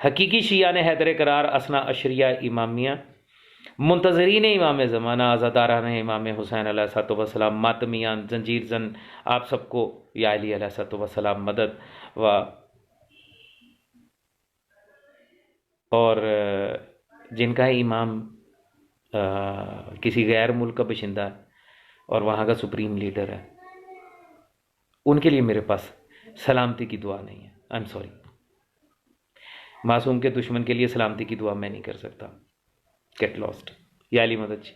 A: हकीकी शिया ने हैदर करार असना अशरिया इमामिया, मुंतजरीन इमाम ज़माना, आज़ादारान इमाम हुसैन अलैहिस्सलाम, मातमियान जंजीर जन, आप सबको या अली अलैहिस्सलाम मदद व और जिनका इमाम किसी गैर मुल्क का बशिंदा है और वहाँ का सुप्रीम लीडर है, उनके लिए मेरे पास सलामती की दुआ नहीं है। I am sorry. मासूम के दुश्मन के लिए सलामती की दुआ मैं नहीं कर सकता। Get lost. या अली मदद जी।